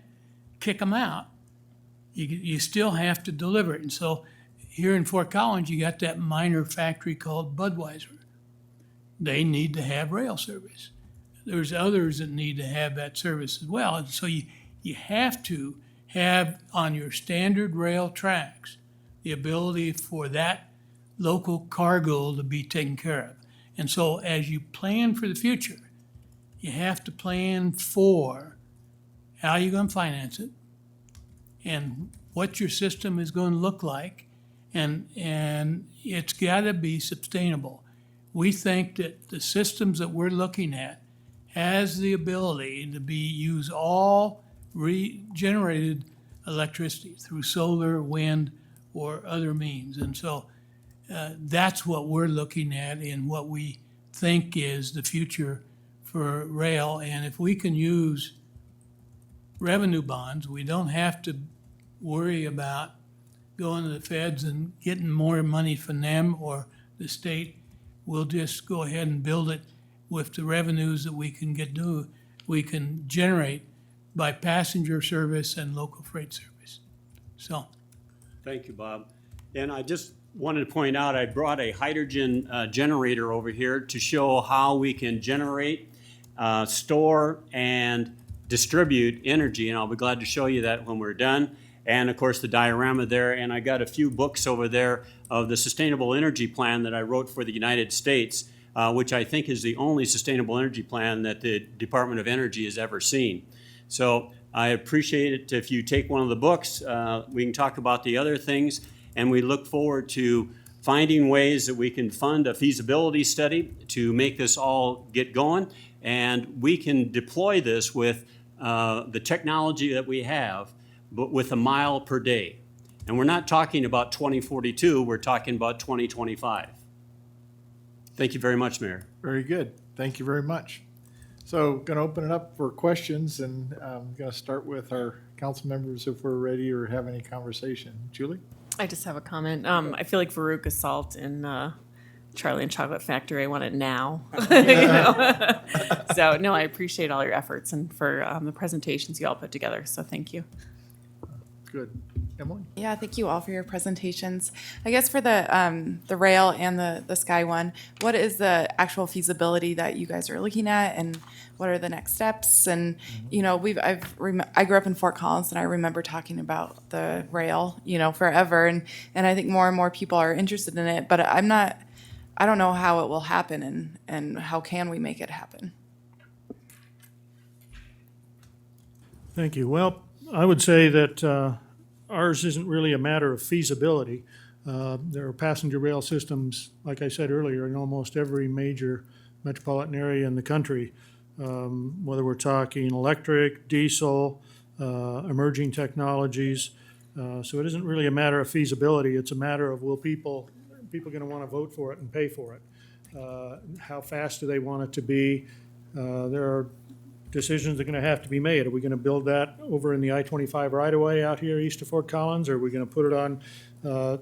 kick them out. You still have to deliver it. And so here in Fort Collins, you got that minor factory called Budweiser. They need to have rail service. There's others that need to have that service as well. And so you have to have on your standard rail tracks the ability for that local cargo to be taken care of. And so as you plan for the future, you have to plan for how you're going to finance it and what your system is going to look like, and it's got to be sustainable. We think that the systems that we're looking at has the ability to use all regenerated electricity through solar, wind, or other means. And so that's what we're looking at and what we think is the future for rail. And if we can use revenue bonds, we don't have to worry about going to the feds and getting more money from them or the state. We'll just go ahead and build it with the revenues that we can generate by passenger service and local freight service. So. Thank you, Bob. And I just wanted to point out, I brought a hydrogen generator over here to show how we can generate, store, and distribute energy. And I'll be glad to show you that when we're done. And of course, the diorama there. And I got a few books over there of the Sustainable Energy Plan that I wrote for the United States, which I think is the only sustainable energy plan that the Department of Energy has ever seen. So I appreciate it if you take one of the books. We can talk about the other things, and we look forward to finding ways that we can fund a feasibility study to make this all get going, and we can deploy this with the technology that we have, but with a mile per day. And we're not talking about 2042, we're talking about 2025. Thank you very much, Mayor. Very good. Thank you very much. So going to open it up for questions, and I'm going to start with our council members if we're ready or have any conversation. Julie? I just have a comment. I feel like Veruca Salt in Charlie and Chocolate Factory. I want it now. You know? So, no, I appreciate all your efforts and for the presentations you all put together. So thank you. Good. Emily? Yeah, thank you all for your presentations. I guess for the rail and the sky one, what is the actual feasibility that you guys are looking at, and what are the next steps? And you know, I grew up in Fort Collins, and I remember talking about the rail, you know, forever, and I think more and more people are interested in it, but I don't know how it will happen, and how can we make it happen? Thank you. Well, I would say that ours isn't really a matter of feasibility. There are passenger rail systems, like I said earlier, in almost every major metropolitan area in the country, whether we're talking electric, diesel, emerging technologies. So it isn't really a matter of feasibility. It's a matter of will people going to want to vote for it and pay for it? How fast do they want it to be? There are decisions that are going to have to be made. Are we going to build that over in the I-25 right-of-way out here east of Fort Collins? Or are we going to put it on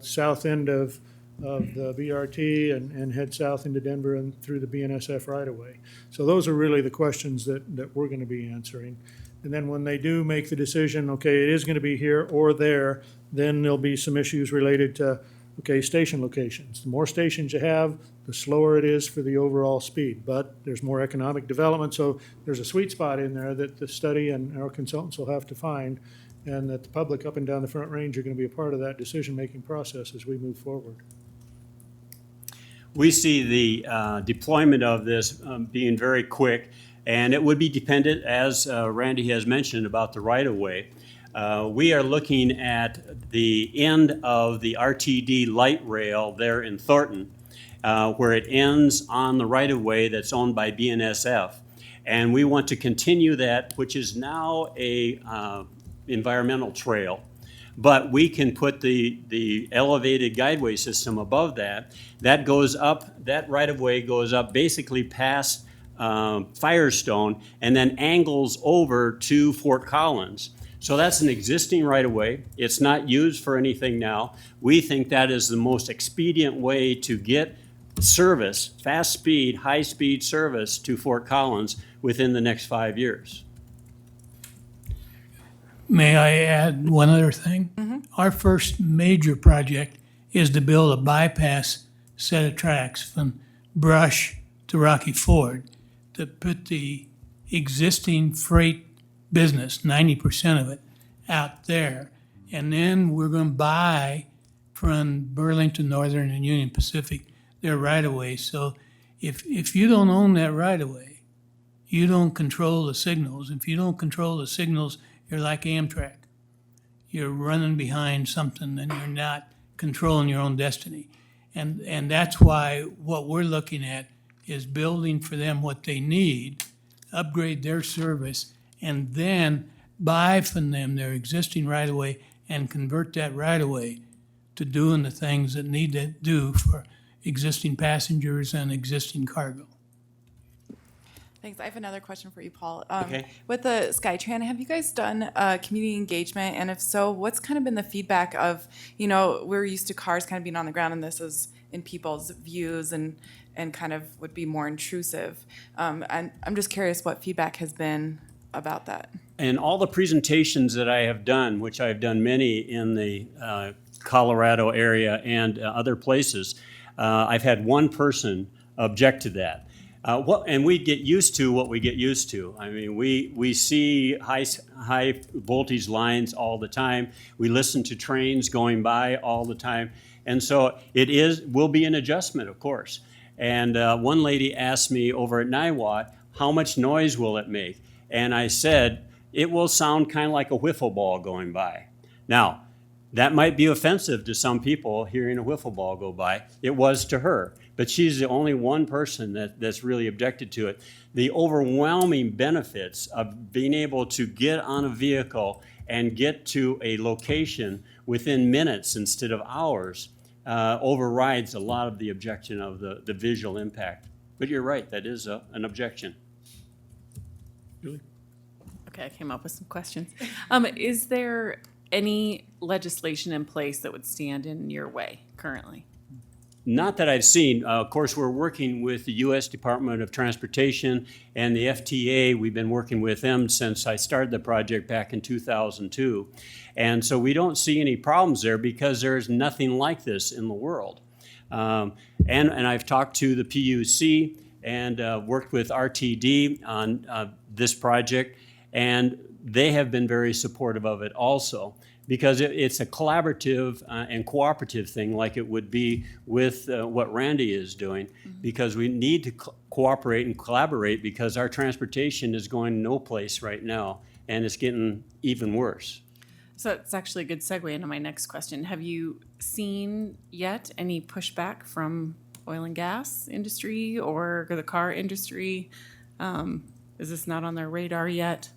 south end of the BRT and head south into Denver and through the BNSF right-of-way? So those are really the questions that we're going to be answering. And then when they do make the decision, okay, it is going to be here or there, then there'll be some issues related to, okay, station locations. The more stations you have, the slower it is for the overall speed. But there's more economic development, so there's a sweet spot in there that the study and our consultants will have to find, and that the public up and down the Front Range are going to be a part of that decision-making process as we move forward. We see the deployment of this being very quick, and it would be dependent, as Randy has mentioned, about the right-of-way. We are looking at the end of the RTD light rail there in Thornton, where it ends on the right-of-way that's owned by BNSF. And we want to continue that, which is now a environmental trail. But we can put the elevated guideway system above that. That goes up, that right-of-way goes up basically past Firestone and then angles over to Fort Collins. So that's an existing right-of-way. It's not used for anything now. We think that is the most expedient way to get service, fast speed, high speed service to Fort Collins within the next 5 years. May I add one other thing? Mm-hmm. Our first major project is to build a bypass set of tracks from Brush to Rocky Ford to put the existing freight business, 90% of it, out there. And then we're going to buy from Burlington Northern and Union Pacific their right-of-way. So if you don't own that right-of-way, you don't control the signals. If you don't control the signals, you're like Amtrak. You're running behind something and you're not controlling your own destiny. And that's why what we're looking at is building for them what they need, upgrade their service, and then buy from them their existing right-of-way and convert that right-of-way to doing the things that need to do for existing passengers and existing cargo. Thanks. I have another question for you, Paul. Okay. With the SkyTran, have you guys done community engagement? And if so, what's kind of been the feedback of, you know, we're used to cars kind of being on the ground, and this is in people's views and kind of would be more intrusive. And I'm just curious what feedback has been about that. And all the presentations that I have done, which I've done many in the Colorado area and other places, I've had one person object to that. And we get used to what we get used to. I mean, we see high voltage lines all the time. We listen to trains going by all the time. And so will be an adjustment, of course. And one lady asked me over at Niwot, how much noise will it make? And I said, it will sound kind of like a wiffle ball going by. Now, that might be offensive to some people hearing a wiffle ball go by. It was to her, but she's the only one person that's really objected to it. The overwhelming benefits of being able to get on a vehicle and get to a location within minutes instead of hours overrides a lot of the objection of the visual impact. But you're right, that is an objection. Okay, I came up with some questions. Is there any legislation in place that would stand in your way currently? Not that I've seen. Of course, we're working with the U.S. Department of Transportation and the FTA. We've been working with them since I started the project back in 2002. And so we don't see any problems there because there's nothing like this in the world. And I've talked to the PUC and worked with RTD on this project, and they have been very supportive of it also, because it's a collaborative and cooperative thing like it would be with what Randy is doing, because we need to cooperate and collaborate because our transportation is going no place right now, and it's getting even worse. So it's actually a good segue into my next question. Have you seen yet any pushback from oil and gas industry or the car industry? Is this not on their radar yet?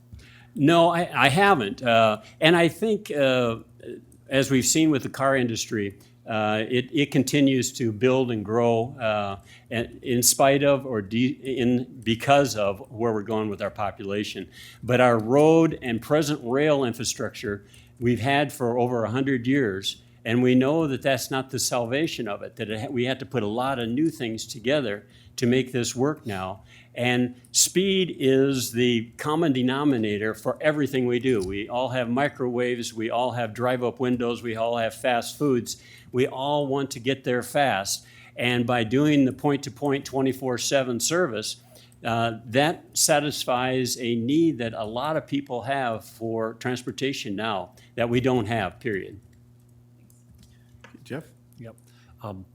No, I haven't. And I think, as we've seen with the car industry, it continues to build and grow in spite of or because of where we're going with our population. But our road and present rail infrastructure we've had for over 100 years, and we know that that's not the salvation of it, that we had to put a lot of new things together to make this work now. And speed is the common denominator for everything we do. We all have microwaves, we all have drive-up windows, we all have fast foods. We all want to get there fast. And by doing the point-to-point 24/7 service, that satisfies a need that a lot of people have for transportation now that we don't have, period. Jeff? Yep.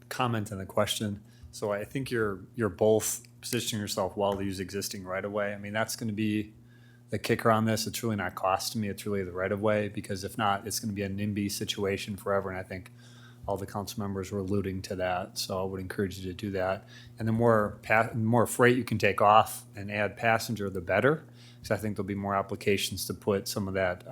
Comment on the question. So I think you're both positioning yourself well to use existing right-of-way. I mean, that's going to be the kicker on this. It's really not cost to me. It's really the right-of-way, because if not, it's going to be a NIMBY situation forever. And I think all the council members were alluding to that. So I would encourage you to do that. And the more freight you can take off and add passenger, the better, because I think there'll be more applications to put some of that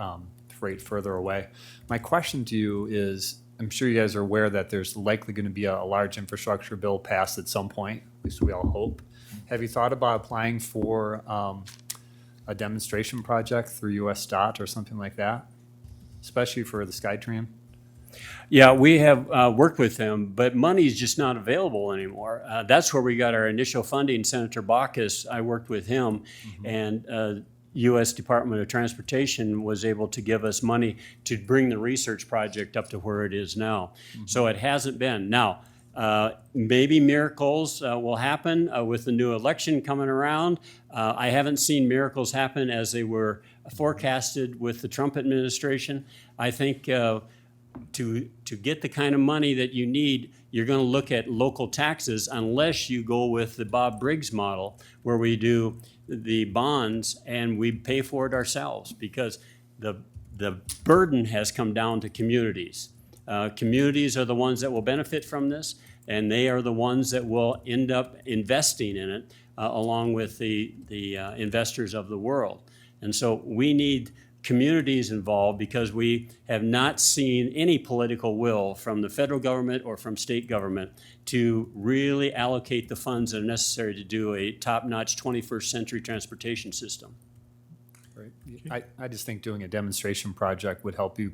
freight further away. My question to you is, I'm sure you guys are aware that there's likely going to be a large infrastructure bill passed at some point, at least we all hope. Have you thought about applying for a demonstration project through US DOT or something like that, especially for the SkyTram? Yeah, we have worked with them, but money's just not available anymore. That's where we got our initial funding. Senator Baucus, I worked with him, and U.S. Department of Transportation was able to give us money to bring the research project up to where it is now. So it hasn't been. Now, maybe miracles will happen with the new election coming around. I haven't seen miracles happen as they were forecasted with the Trump administration. I think to get the kind of money that you need, you're going to look at local taxes unless you go with the Bob Briggs model, where we do the bonds and we pay for it ourselves, because the burden has come down to communities. Communities are the ones that will benefit from this, and they are the ones that will end up investing in it along with the investors of the world. And so we need communities involved, because we have not seen any political will from the federal government or from state government to really allocate the funds that are necessary to do a top-notch 21st century transportation system. Right. I just think doing a demonstration project would help you.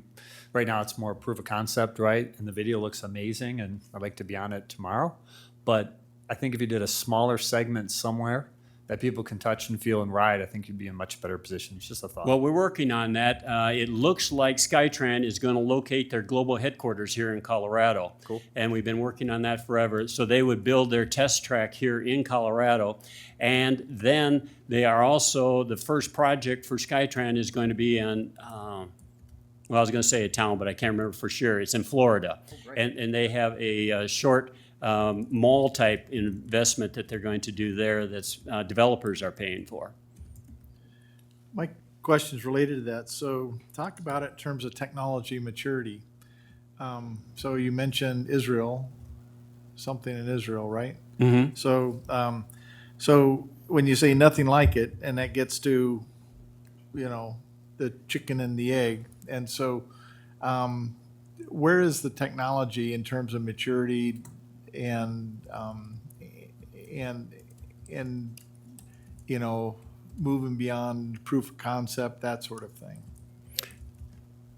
Right now, it's more proof of concept, right? And the video looks amazing, and I'd like to be on it tomorrow. But I think if you did a smaller segment somewhere that people can touch and feel and ride, I think you'd be in a much better position. It's just a thought. Well, we're working on that. It looks like SkyTran is going to locate their global headquarters here in Colorado. Cool. And we've been working on that forever. So they would build their test track here in Colorado. And then they are also, the first project for SkyTran is going to be in, well, I was going to say a town, but I can't remember for sure. It's in Florida. Oh, and they have a short mall type investment that they're going to do there that's developers are paying for. My question is related to that. So talk about it in terms of technology maturity. So you mentioned Israel, something in Israel, right? Mm-hmm. So when you say nothing like it, and that gets to, the chicken and the egg, and so where is the technology in terms of maturity and moving beyond proof of concept, that sort of thing?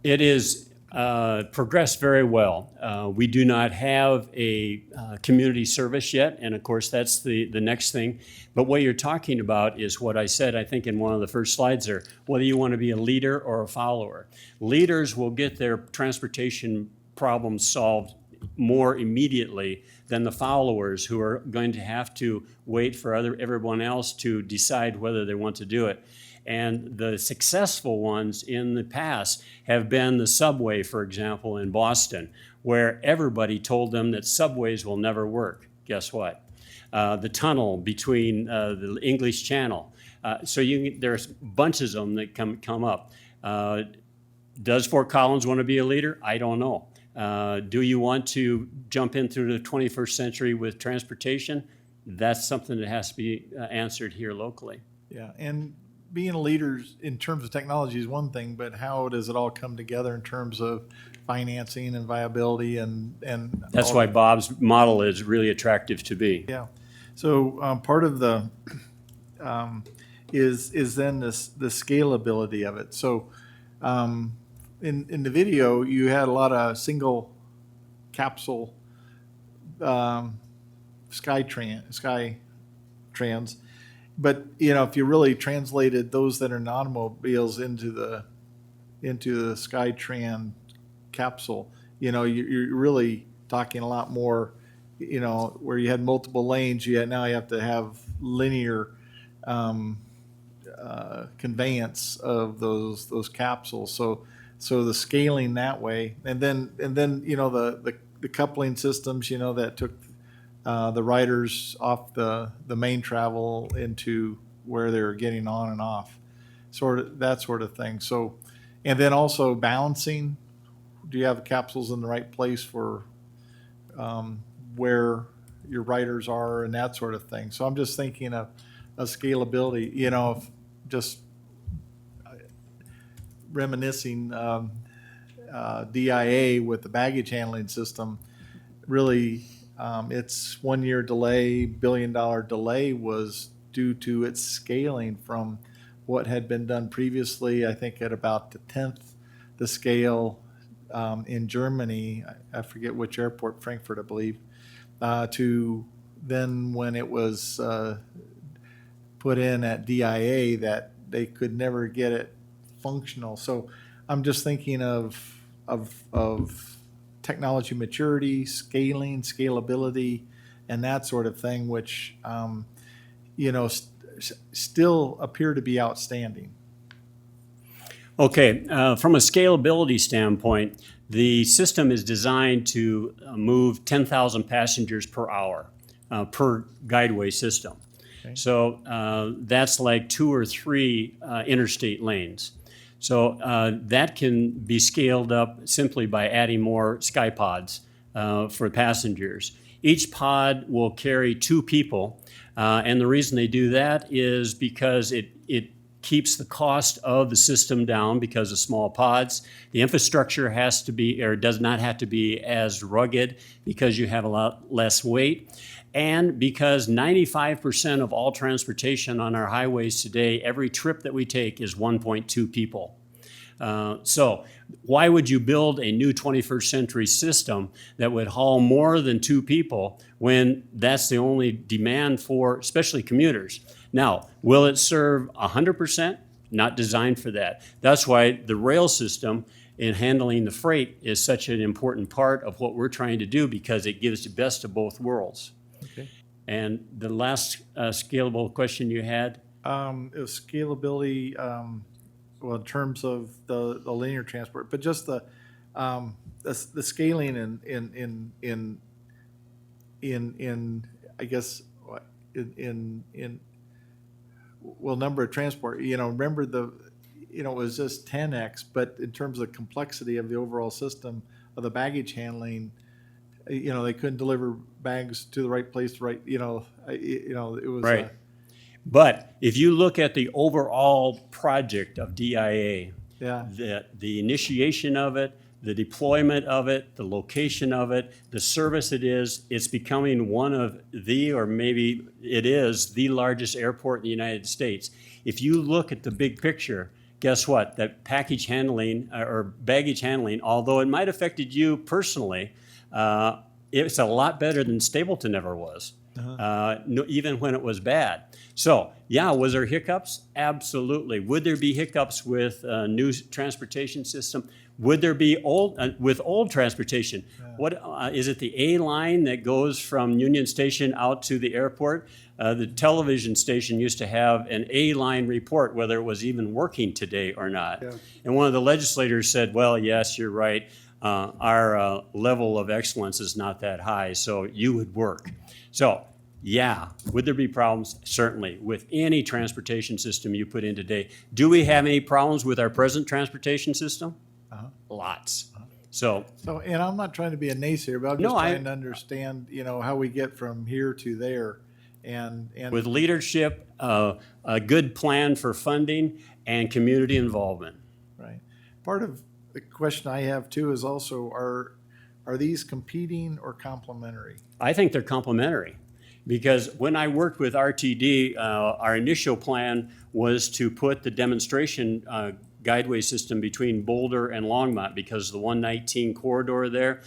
It is progressed very well. We do not have a community service yet, and of course that's the next thing. But what you're talking about is what I said, I think, in one of the first slides there, whether you want to be a leader or a follower. Leaders will get their transportation problems solved more immediately than the followers, who are going to have to wait for everyone else to decide whether they want to do it. And the successful ones in the past have been the subway, for example, in Boston, where everybody told them that subways will never work. Guess what? The tunnel between the English Channel. So there's bunches of them that come up. Does Fort Collins want to be a leader? I don't know. Do you want to jump into the 21st century with transportation? That's something that has to be answered here locally. Yeah, and being a leader in terms of technology is one thing, but how does it all come together in terms of financing and viability and that's why Bob's model is really attractive to be. Yeah. So part of the is then the scalability of it. So in the video, you had a lot of single capsule sky trans. But, you know, if you really translated those that are in automobiles into the Skytran capsule, you know, you're really talking a lot more, you know, where you had multiple lanes, now you have to have linear conveyance of those capsules. So the scaling that way, and then you know the coupling systems, you know, that took the riders off the main travel into where they're getting on and off, sort of that sort of thing. So, and then also balancing. Do you have capsules in the right place for where your riders are and that sort of thing? So I'm just thinking of scalability. You know, just reminiscing DIA with the baggage handling system. Really. Its 1 year delay, $1 billion delay, was due to its scaling from what had been done previously, I think at about the 10th the scale in Germany, I forget which airport, Frankfurt, I believe, to then when it was put in at DIA that they could never get it functional. So I'm just thinking of technology maturity, scaling, scalability, and that sort of thing, which, you know, still appear to be outstanding. Okay, from a scalability standpoint, the system is designed to move 10,000 passengers per hour per guideway system. Okay. So that's like 2 or 3 interstate lanes. So that can be scaled up simply by adding more SkyPods for passengers. Each pod will carry 2 people, and the reason they do that is because it keeps the cost of the system down because of small pods. The infrastructure has to be, or does not have to be, as rugged because you have a lot less weight. And because 95% of all transportation on our highways today, every trip that we take is 1.2 people. So why would you build a new 21st century system that would haul more than 2 people when that's the only demand for, especially commuters? Now, will it serve 100%? Not designed for that. That's why the rail system in handling the freight is such an important part of what we're trying to do, because it gives the best of both worlds. Okay. And the last scalable question you had? It was scalability, well, in terms of the linear transport, but just the scaling in I guess in number of transport. You know, remember it was just 10x, but in terms of the complexity of the overall system of the baggage handling, you know, they couldn't deliver bags to the right place, right? It was right. But if you look at the overall project of DIA, yeah, the initiation of it, the deployment of it, the location of it, the service it is, it's becoming one of the, or maybe it is, the largest airport in the United States. If you look at the big picture, guess what? That package handling or baggage handling, although it might have affected you personally, it's a lot better than Stapleton ever was, even when it was bad. So, yeah, was there hiccups? Absolutely. Would there be hiccups with a new transportation system? Would there be with old transportation? What is it, the A line that goes from Union Station out to the airport? The television station used to have an A line report, whether it was even working today or not. Yeah. And one of the legislators said, well, yes, you're right. Our level of excellence is not that high, so you would work. So, yeah, would there be problems? Certainly, with any transportation system you put in today. Do we have any problems with our present transportation system? Lots. So, and I'm not trying to be a naysayer, but I'm just trying to understand, how we get from here to there. And with leadership, a good plan for funding, and community involvement. Right. Part of the question I have too is also, are these competing or complementary? I think they're complementary, because when I worked with RTD, our initial plan was to put the demonstration guideway system between Boulder and Longmont, because the 119 corridor there,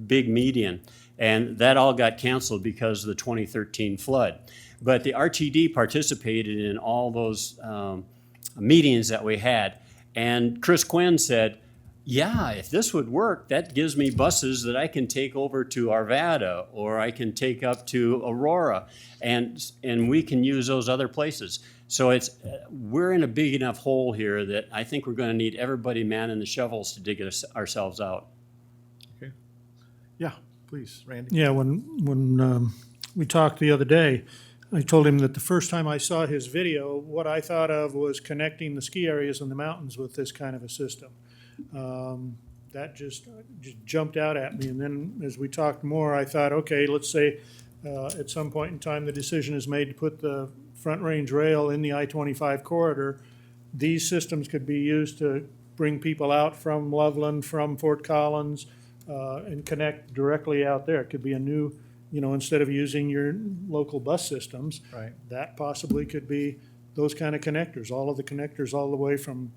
big median. And that all got canceled because of the 2013 flood. But the RTD participated in all those meetings that we had. And Chris Quinn said, yeah, if this would work, that gives me buses that I can take over to Arvada, or I can take up to Aurora, and we can use those other places. So we're in a big enough hole here that I think we're going to need everybody manning the shovels to dig ourselves out. Okay. Yeah. Please, Randy. Yeah, when we talked the other day, I told him that the first time I saw his video, what I thought of was connecting the ski areas and the mountains with this kind of a system. That just jumped out at me. And then as we talked more, I thought, okay, let's say at some point in time the decision is made to put the Front Range Rail in the I-25 corridor. These systems could be used to bring people out from Loveland, from Fort Collins, and connect directly out there. It could be a new, instead of using your local bus systems, right, that possibly could be those kind of connectors, all of the connectors all the way from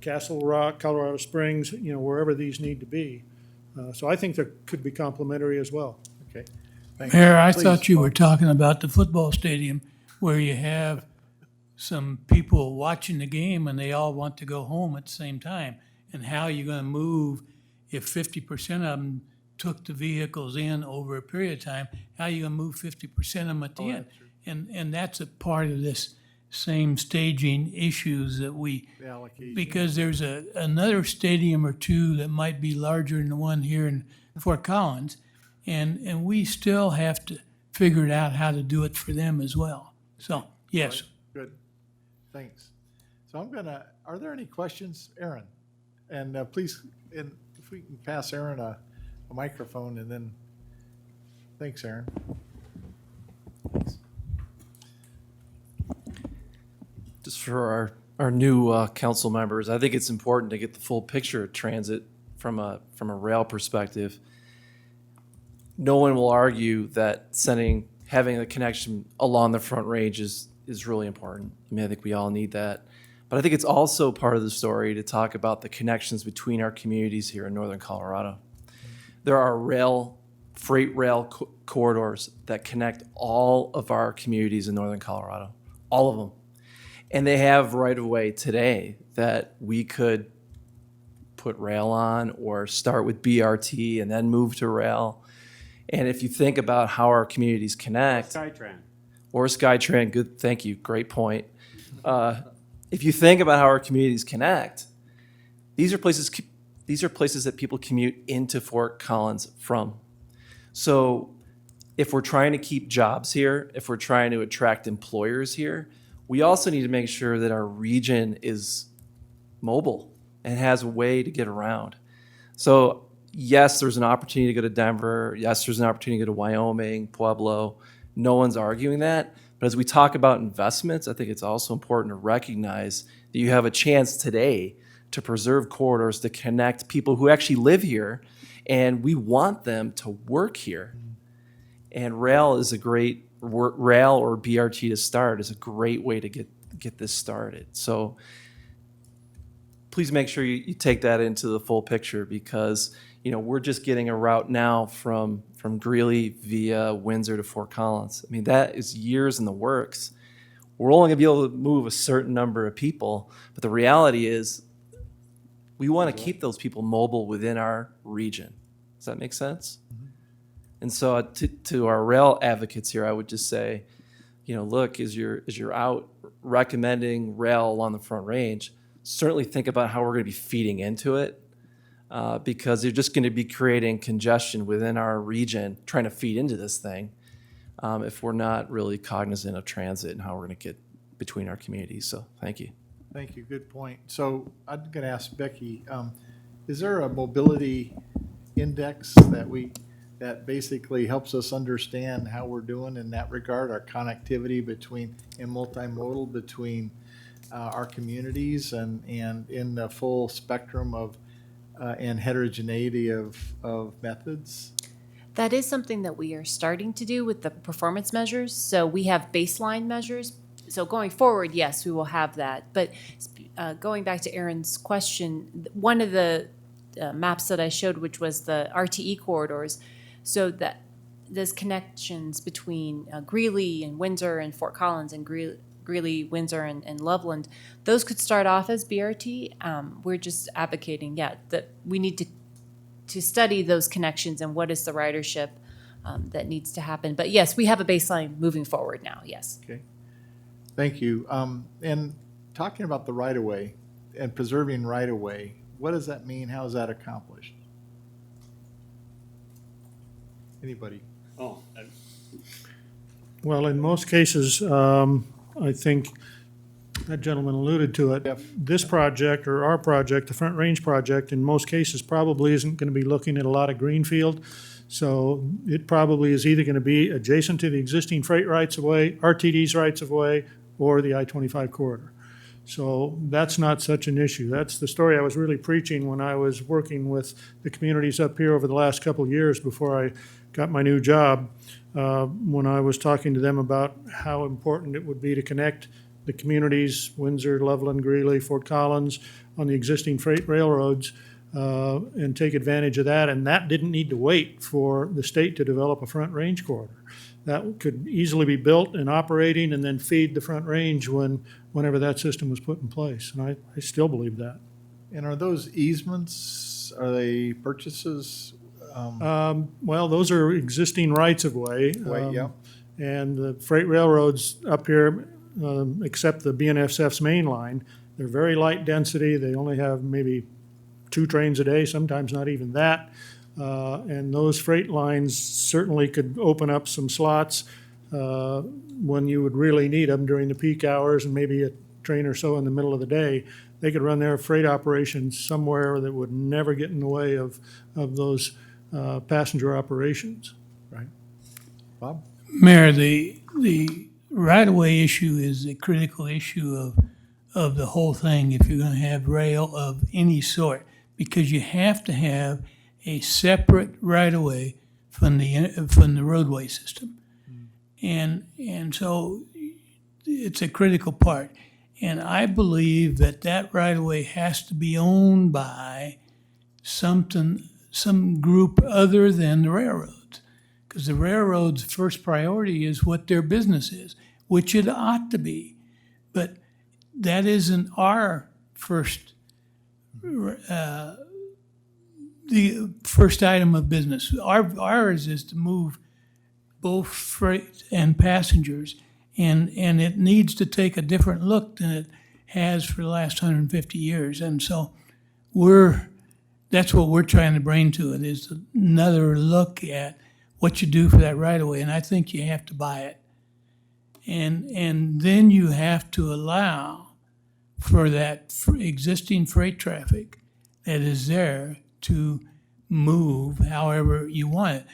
Castle Rock, Colorado Springs, wherever these need to be. So I think there could be complementary as well. Okay. Thanks. Mayor, I Please, thought you were Mark. talking about the football stadium where you have some people watching the game and they all want to go home at the same time. And how you're going to move if 50% of them took the vehicles in over a period of time, how are you going to move 50% of them at the end? And that's a part of this same staging issues that The allocation. because there's another stadium or two that might be larger than the one here in Fort Collins, and we still have to figure it out how to do it for them as well. So, yes. Good. Thanks. So are there any questions, Aaron? And please, and if we can pass Aaron a microphone, and then, thanks, Aaron. Just for our new council members, I think it's important to get the full picture of transit from a rail perspective. No one will argue that having a connection along the Front Range is really important. I mean, I think we all need that. But I think it's also part of the story to talk about the connections between our communities here in northern Colorado. There are freight rail corridors that connect all of our communities in northern Colorado, all of them. And they have right-of-way today that we could put rail on or start with BRT and then move to rail. And if you think about how our communities connect. SkyTran. Or SkyTran, good, thank you, great point. If you think about how our communities connect, these are places that people commute into Fort Collins from. So if we're trying to keep jobs here, if we're trying to attract employers here, we also need to make sure that our region is mobile and has a way to get around. So yes, there's an opportunity to go to Denver. Yes, there's an opportunity to go to Wyoming, Pueblo. No one's arguing that. But as we talk about investments, I think it's also important to recognize that you have a chance today to preserve corridors to connect people who actually live here, and we want them to work here. And rail is a great rail or BRT to start is a great way to get this started. So please make sure you take that into the full picture, because we're just getting a route now from Greeley via Windsor to Fort Collins. I mean, that is years in the works. We're only going to be able to move a certain number of people, but the reality is we want to keep those people mobile within our region. Does that make sense? Mm-hmm. And so to our rail advocates here, I would just say, look, as you're out recommending rail along the Front Range, certainly think about how we're going to be feeding into it, because you're just going to be creating congestion within our region trying to feed into this thing if we're not really cognizant of transit and how we're going to get between our communities. So thank you. Thank you. Good point. So I'm going to ask Becky, is there a mobility index that basically helps us understand how we're doing in that regard, our connectivity and multimodal between our communities and in the full spectrum of and heterogeneity of methods? That is something that we are starting to do with the performance measures. So we have baseline measures. So going forward, yes, we will have that. But going back to Aaron's question, one of the maps that I showed, which was the RTE corridors, so that there's connections between Greeley and Windsor and Fort Collins and Greeley, Windsor, and Loveland, those could start off as BRT. We're just advocating, that we need to study those connections and what is the ridership that needs to happen. But yes, we have a baseline moving forward now, yes. Okay, thank you. And talking about the right-of-way and preserving right-of-way, what does that mean? How is that accomplished? Anybody? Well, in most cases, I think that gentleman alluded to it. This project, or our project, the Front Range project, in most cases probably isn't going to be looking at a lot of greenfield. So it probably is either going to be adjacent to the existing freight rights-of-way, RTD's rights-of-way, or the I-25 corridor. So that's not such an issue. That's the story I was really preaching when I was working with the communities up here over the last couple of years before I got my new job, when I was talking to them about how important it would be to connect the communities, Windsor, Loveland, Greeley, Fort Collins, on the existing freight railroads, and take advantage of that. And that didn't need to wait for the state to develop a Front Range corridor. That could easily be built and operating and then feed the Front Range whenever that system was put in place. And I still believe that. And are those easements, are they purchases? Well, those are existing rights-of-way. Yeah. And the freight railroads up here, except the BNSF's main line, they're very light density. They only have maybe 2 trains a day, sometimes not even that. And those freight lines certainly could open up some slots when you would really need them during the peak hours and maybe a train or so in the middle of the day. They could run their freight operations somewhere that would never get in the way of those passenger operations. Right. Bob? Mayor, the right-of-way issue is a critical issue of the whole thing if you're going to have rail of any sort, because you have to have a separate right-of-way from the roadway system. And some it's a critical part. And I believe that right-of-way has to be owned by some group other than the railroads. Because the railroad's first priority is what their business is, which it ought to be. But that isn't our first the first item of business. Ours is to move both freight and passengers, and it needs to take a different look than it has for the last 150 years. And so that's what we're trying to bring to it, is another look at what you do for that right of way. And I think you have to buy it. And then you have to allow for that existing freight traffic that is there to move however you want it.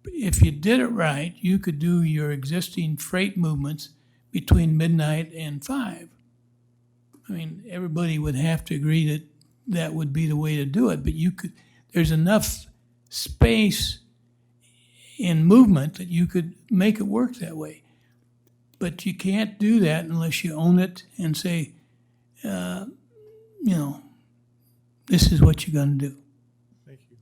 If you did it right, you could do your existing freight movements between midnight and 5. I mean, everybody would have to agree that that would be the way to do it, but there's enough space in movement that you could make it work that way. But you can't do that unless you own it and say, this is what you're going to do. Thank you.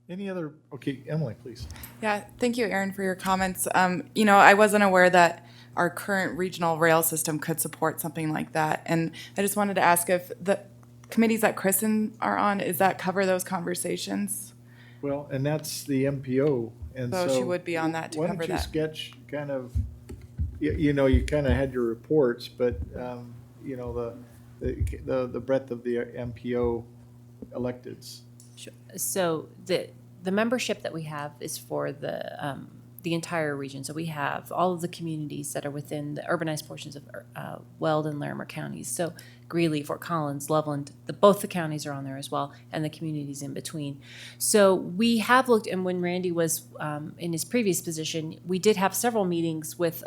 Any other, okay, Emily, please. Yeah, thank you, Aaron, for your comments. I wasn't aware that our current regional rail system could support something like that. And I just wanted to ask if the committees that Chris and are on, does that cover those conversations? Well, and that's the MPO, and So so. she would be on that to cover Why don't you that. sketch kind of, you kind of had your reports, but, the breadth of the MPO electeds. Sure. So the membership that we have is for the entire region. So we have all of the communities that are within the urbanized portions of Weld and Larimer counties. So Greeley, Fort Collins, Loveland, both the counties are on there as well, and the communities in between. So we have looked, and when Randy was in his previous position, we did have several meetings with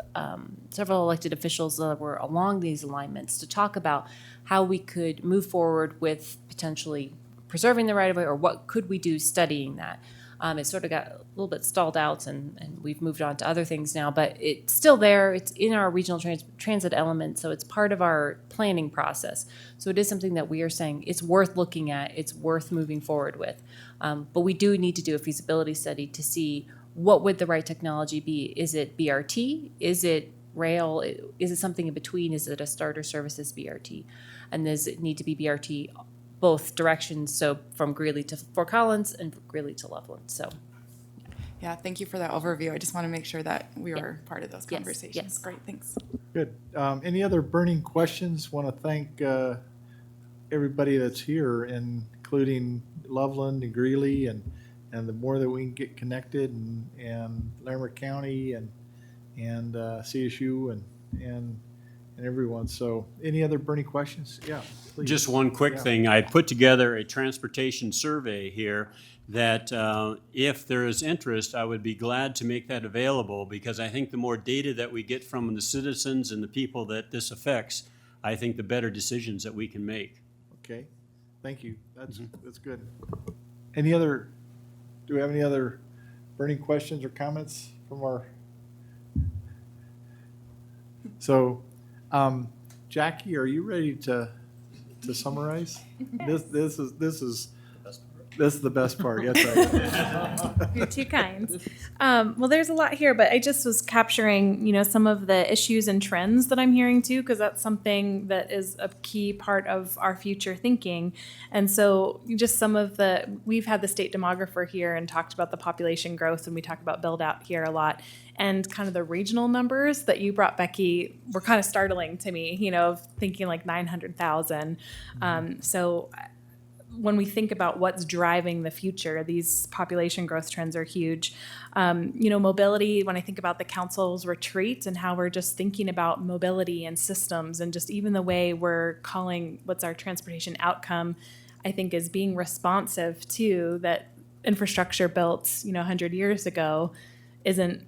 several elected officials that were along these alignments to talk about how we could move forward with potentially preserving the right-of-way, or what could we do studying that. It sort of got a little bit stalled out, and we've moved on to other things now, but it's still there. It's in our regional transit element, so it's part of our planning process. So it is something that we are saying it's worth looking at, it's worth moving forward with. But we do need to do a feasibility study to see what would the right technology be. Is it BRT? Is it rail? Is it something in between? Is it a starter services BRT? And does it need to be BRT both directions, so from Greeley to Fort Collins and Greeley to Loveland? So, Yeah, thank you for that overview. I just want to make sure that we were part of those Yes, conversations. yes. Great, thanks. Good. Any other burning questions? Want to thank everybody that's here, including Loveland and Greeley, and the more that we can get connected, and Larimer County and CSU and everyone. So any other burning questions? Yeah, please. Just one quick thing. I put together a transportation survey here that if there is interest, I would be glad to make that available, because I think the more data that we get from the citizens and the people that this affects, I think the better decisions that we can make. Okay, thank you. That's good. Do we have any other burning questions or comments from our? So, Jackie, are you ready to summarize? This is the best part. Yes, You're too kind. Well, there's a lot here, but I just was capturing, some of the issues and trends that I'm hearing too, because that's something that is a key part of our future thinking. And so just we've had the state demographer here and talked about the population growth, and we talk about build out here a lot. And kind of the regional numbers that you brought, Becky, were kind of startling to me, of thinking like 900,000. So when we think about what's driving the future, these population growth trends are huge. Mobility, when I think about the council's retreat and how we're just thinking about mobility and systems, and just even the way we're calling what's our transportation outcome, I think is being responsive to that infrastructure built, 100 years ago isn't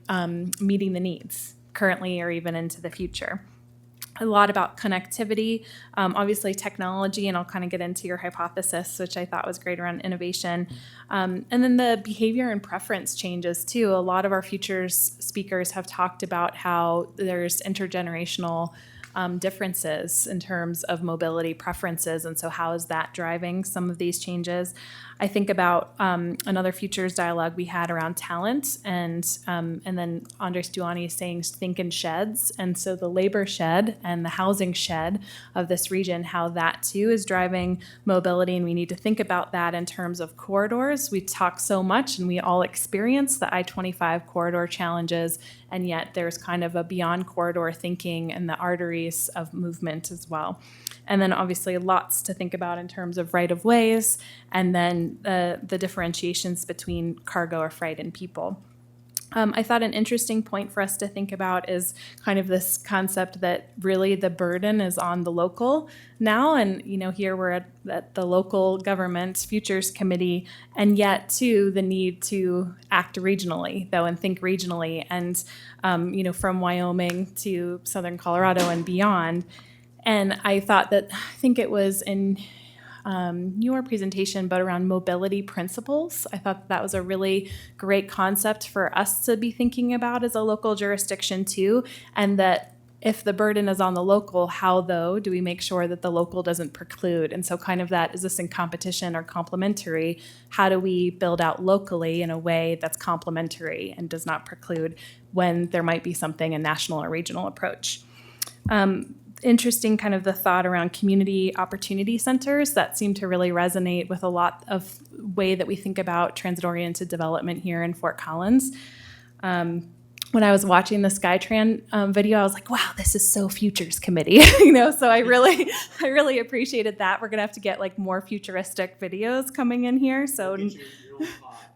meeting the needs currently or even into the future. A lot about connectivity, obviously technology, and I'll kind of get into your hypothesis, which I thought was great around innovation. And then the behavior and preference changes too. A lot of our futures speakers have talked about how there's intergenerational differences in terms of mobility preferences, and so how is that driving some of these changes? I think about another futures dialogue we had around talent, and then Andres Duani is saying think in sheds, and so the labor shed and the housing shed of this region, how that too is driving mobility, and we need to think about that in terms of corridors. We talk so much, and we all experience the I-25 corridor challenges, and yet there's kind of a beyond corridor thinking and the arteries of movement as well. And then obviously lots to think about in terms of right-of-ways, and then the differentiations between cargo or freight and people. I thought an interesting point for us to think about is kind of this concept that really the burden is on the local now. And, here we're at the local government futures committee, and yet too the need to act regionally though, and think regionally, and, from Wyoming to Southern Colorado and beyond. And I thought that, I think it was in your presentation, but around mobility principles. I thought that was a really great concept for us to be thinking about as a local jurisdiction too, and that if the burden is on the local, how though do we make sure that the local doesn't preclude? And so kind of that, is this in competition or complementary? How do we build out locally in a way that's complementary and does not preclude when there might be something, a national or regional approach? Interesting kind of the thought around community opportunity centers that seem to really resonate with a lot of way that we think about transit-oriented development here in Fort Collins. When I was watching the SkyTran video, I was like, wow, this is so Futures Committee, so I really appreciated that. We're gonna have to get like more futuristic videos coming in here, so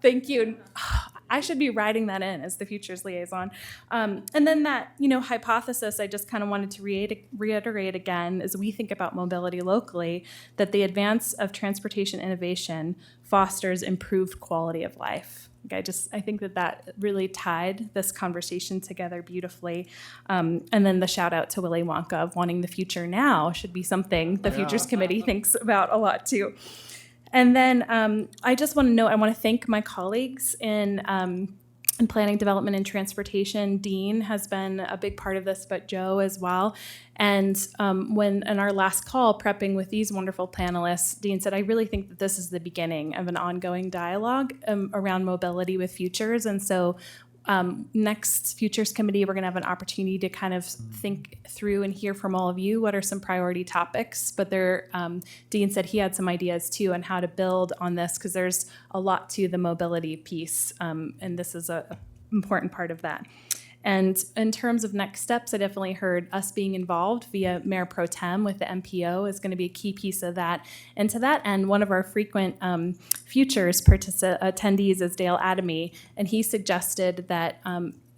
thank you. I should be writing that in as the Futures Liaison. And then that, hypothesis I just kind of wanted to reiterate again as we think about mobility locally, that the advance of transportation innovation fosters improved quality of life. I think that really tied this conversation together beautifully. And then the shout out to Willy Wonka of wanting the future now should be something the Futures Committee thinks about a lot too. And then I just want to note, I want to thank my colleagues in planning, development, and transportation. Dean has been a big part of this, but Joe as well. And when in our last call, prepping with these wonderful panelists, Dean said, I really think that this is the beginning of an ongoing dialogue around mobility with futures. And so next Futures Committee, we're going to have an opportunity to kind of think through and hear from all of you what are some priority topics. But Dean said he had some ideas too on how to build on this, because there's a lot to the mobility piece, and this is an important part of that. And in terms of next steps, I definitely heard us being involved via Mayor Pro Tem with the MPO is going to be a key piece of that. And to that end, one of our frequent Futures attendees is Dale Adamy, and he suggested that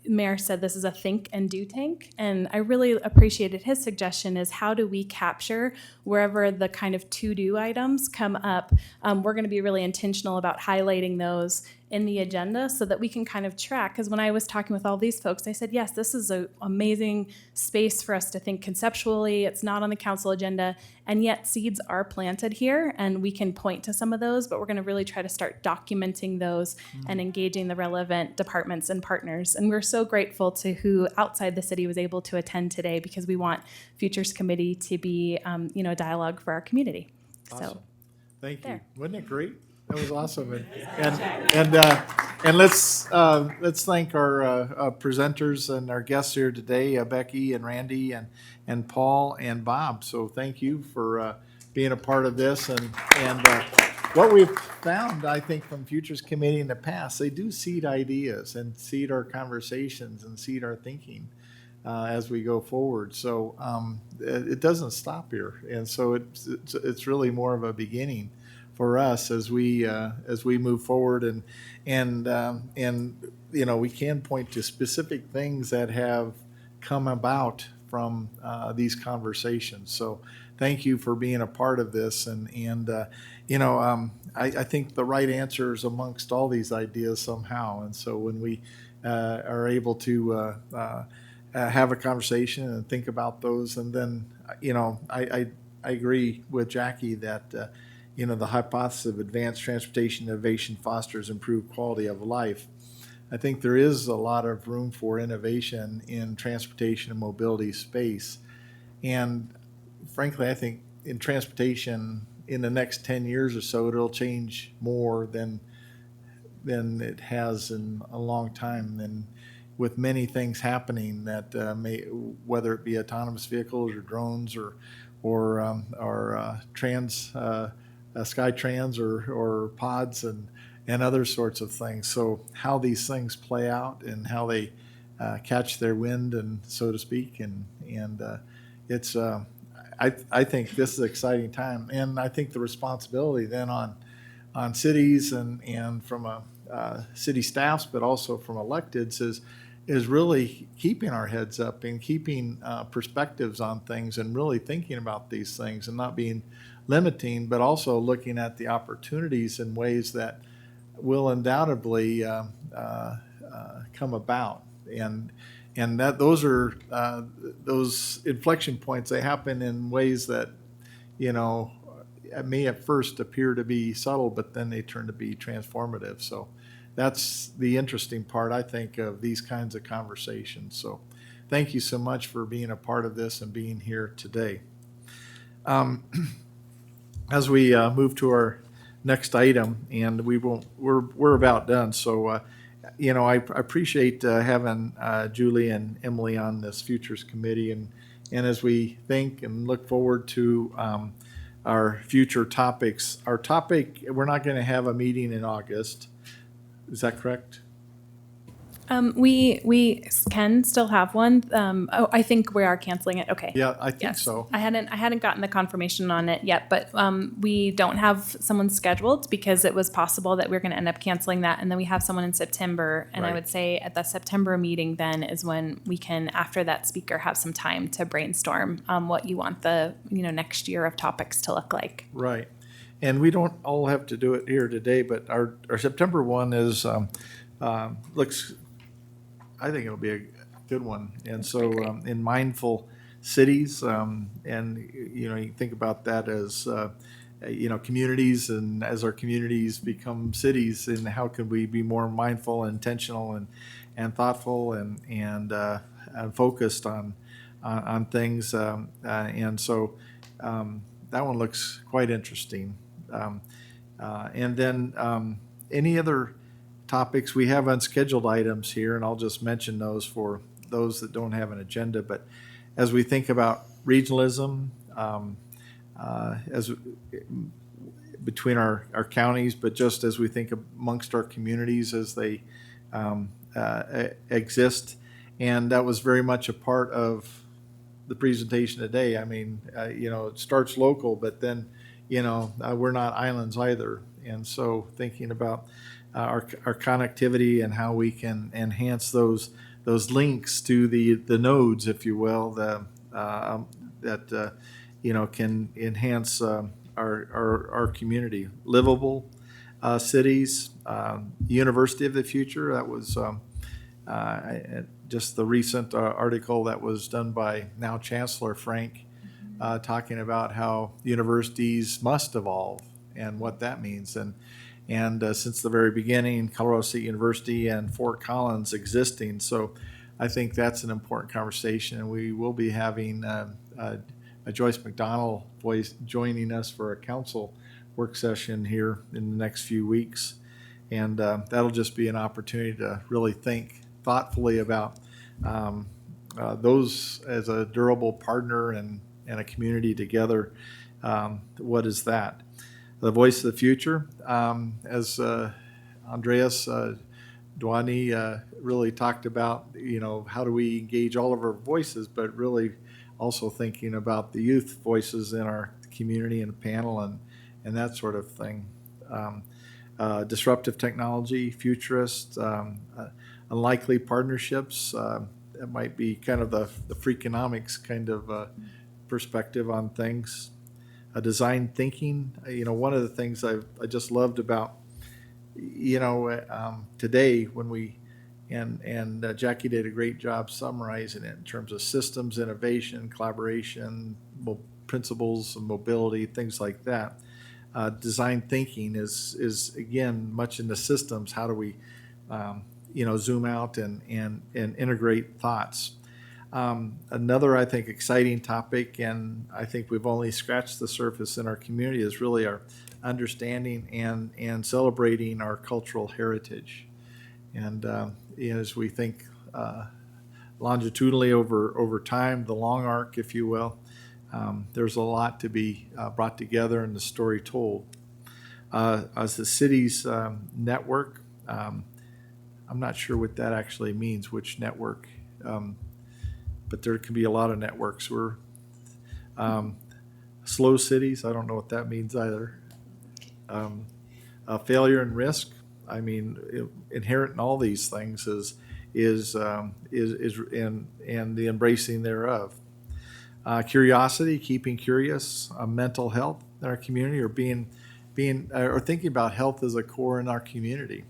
Mayor said this is a think and do tank, and I really appreciated his suggestion is how do we capture wherever the kind of to-do items come up. We're going to be really intentional about highlighting those in the agenda so that we can kind of track, because when I was talking with all these folks, I said, yes, this is an amazing space for us to think conceptually. It's not on the council agenda, and yet seeds are planted here, and we can point to some of those, but we're going to really try to start documenting those and engaging the relevant departments and partners. And we're so grateful to who outside the city was able to attend today, because we want Futures Committee to be, a dialogue for our community. Awesome. So, thank you. there. Wasn't it great? That was awesome. And let's thank our presenters and our guests here today, Becky and Randy and Paul and Bob. So thank you for being a part of this. And what we've found, I think, from Futures Committee in the past, they do seed ideas and seed our conversations and seed our thinking as we go forward. So it doesn't stop here. And so it's really more of a beginning for us as we move forward, and we can point to specific things that have come about from these conversations. So thank you for being a part of this, and I think the right answer is amongst all these ideas somehow. And so when we are able to have a conversation and think about those, and then I agree with Jackie that the hypothesis of advanced transportation innovation fosters improved quality of life. I think there is a lot of room for innovation in transportation and mobility space. And frankly, I think in transportation in the next 10 years or so, it'll change more than it has in a long time. And with many things happening that whether it be autonomous vehicles or drones or Skytrans or pods and other sorts of things. So how these things play out and how they catch their wind, and so to speak, and it's I think this is an exciting time, and I think the responsibility then on cities and from city staffs, but also from electeds is really keeping our heads up and keeping perspectives on things and really thinking about these things and not being limiting, but also looking at the opportunities in ways that will undoubtedly come about. And And that those are those inflection points. They happen in ways that, may at first appear to be subtle, but then they turn to be transformative. So that's the interesting part, I think, of these kinds of conversations. So thank you so much for being a part of this and being here today. As we move to our next item, and we're about done. So, I appreciate having Julie and Emily on this Futures Committee, and as we think and look forward to our future topics, we're not going to have a meeting in August. Is that correct? We can still have one. I think we are canceling it. Okay. Yeah, I think Yes. so. I hadn't gotten the confirmation on it yet, but we don't have someone scheduled because it was possible that we're going to end up canceling that, and then we have someone in September. And I Right. would say at the September meeting then is when we can, after that speaker, have some time to brainstorm what you want the next year of topics to look like. Right. And we don't all have to do it here today, but our September one is looks. I think it'll be a good one. And so in mindful cities, and you think about that as communities, and as our communities become cities, and how can we be more mindful, intentional, and thoughtful, and focused on things. And so that one looks quite interesting. And then any other topics, we have unscheduled items here, and I'll just mention those for those that don't have an agenda. But as we think about regionalism, as between our counties, but just as we think amongst our communities as they exist, and that was very much a part of the presentation today. I mean, it starts local, but then we're not islands either, and so thinking about our connectivity and how we can enhance those links to the nodes, if you will, that can enhance our community. Livable cities, University of the Future. That was just the recent article that was done by now Chancellor Frank, talking about how universities must evolve and what that means. And since the very beginning, Colorado State University and Fort Collins existing. So I think that's an important conversation. And we will be having Joyce McDonald joining us for a council work session here in the next few weeks. And that'll just be an opportunity to really think thoughtfully about those as a durable partner and a community together. What is that? The voice of the future, as Andreas Duani really talked about, how do we engage all of our voices, but really also thinking about the youth voices in our community and panel and that sort of thing. Disruptive technology, futurist, unlikely partnerships. That might be kind of the Freakonomics kind of perspective on things. Design thinking. One of the things I just loved about, today when we, and Jackie did a great job summarizing it in terms of systems, innovation, collaboration, principles of mobility, things like that. Design thinking is again much in the systems. How do we, zoom out and integrate thoughts? Another, I think, exciting topic, and I think we've only scratched the surface in our community, is really our understanding and celebrating our cultural heritage. And as we think longitudinally over time, the long arc, if you will, there's a lot to be brought together and the story told. As the city's network, I'm not sure what that actually means, which network. But there can be a lot of networks. We're slow cities. I don't know what that means either. Failure and risk. I mean, inherent in all these things is and the embracing thereof. Curiosity, keeping curious. Mental health in our community, or or thinking about health as a core in our community.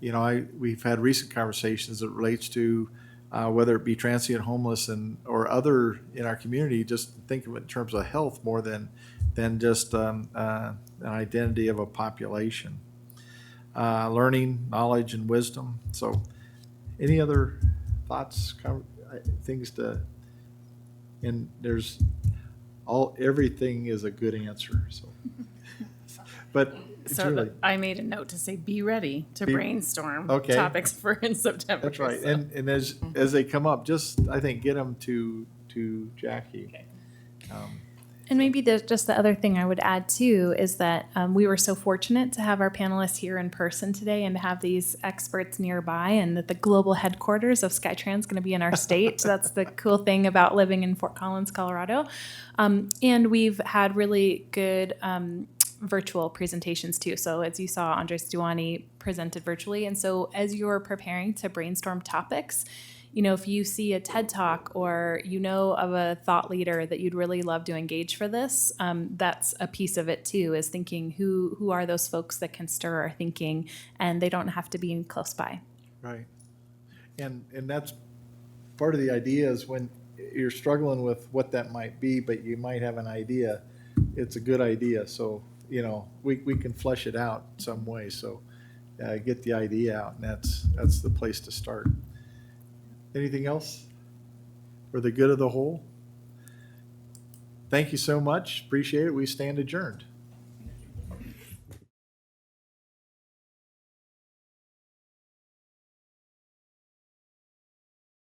We've had recent conversations that relates to whether it be transient homeless or other in our community, just think of it in terms of health more than just an identity of a population. Learning, knowledge, and wisdom. So any other thoughts, things to, and everything is a good answer, so. But Julie. I made a note to say, be ready to brainstorm Okay. topics for in September. That's right, so. and as they come up, just, I think, get them to Jackie. Okay. And maybe just the other thing I would add too is that we were so fortunate to have our panelists here in person today and to have these experts nearby, and that the global headquarters of SkyTrans is going to be in our state. So that's the cool thing about living in Fort Collins, Colorado. And we've had really good virtual presentations too. So as you saw, Andres Duani presented virtually. And so as you're preparing to brainstorm topics, if you see a TED Talk or of a thought leader that you'd really love to engage for this, that's a piece of it too, is thinking who are those folks that can stir our thinking, and they don't have to be close by. Right. And that's part of the idea is when you're struggling with what that might be, but you might have an idea, it's a good idea. So, we can flesh it out some way. So get the idea out, and that's the place to start. Anything else for the good of the whole? Thank you so much. Appreciate it. We stand adjourned.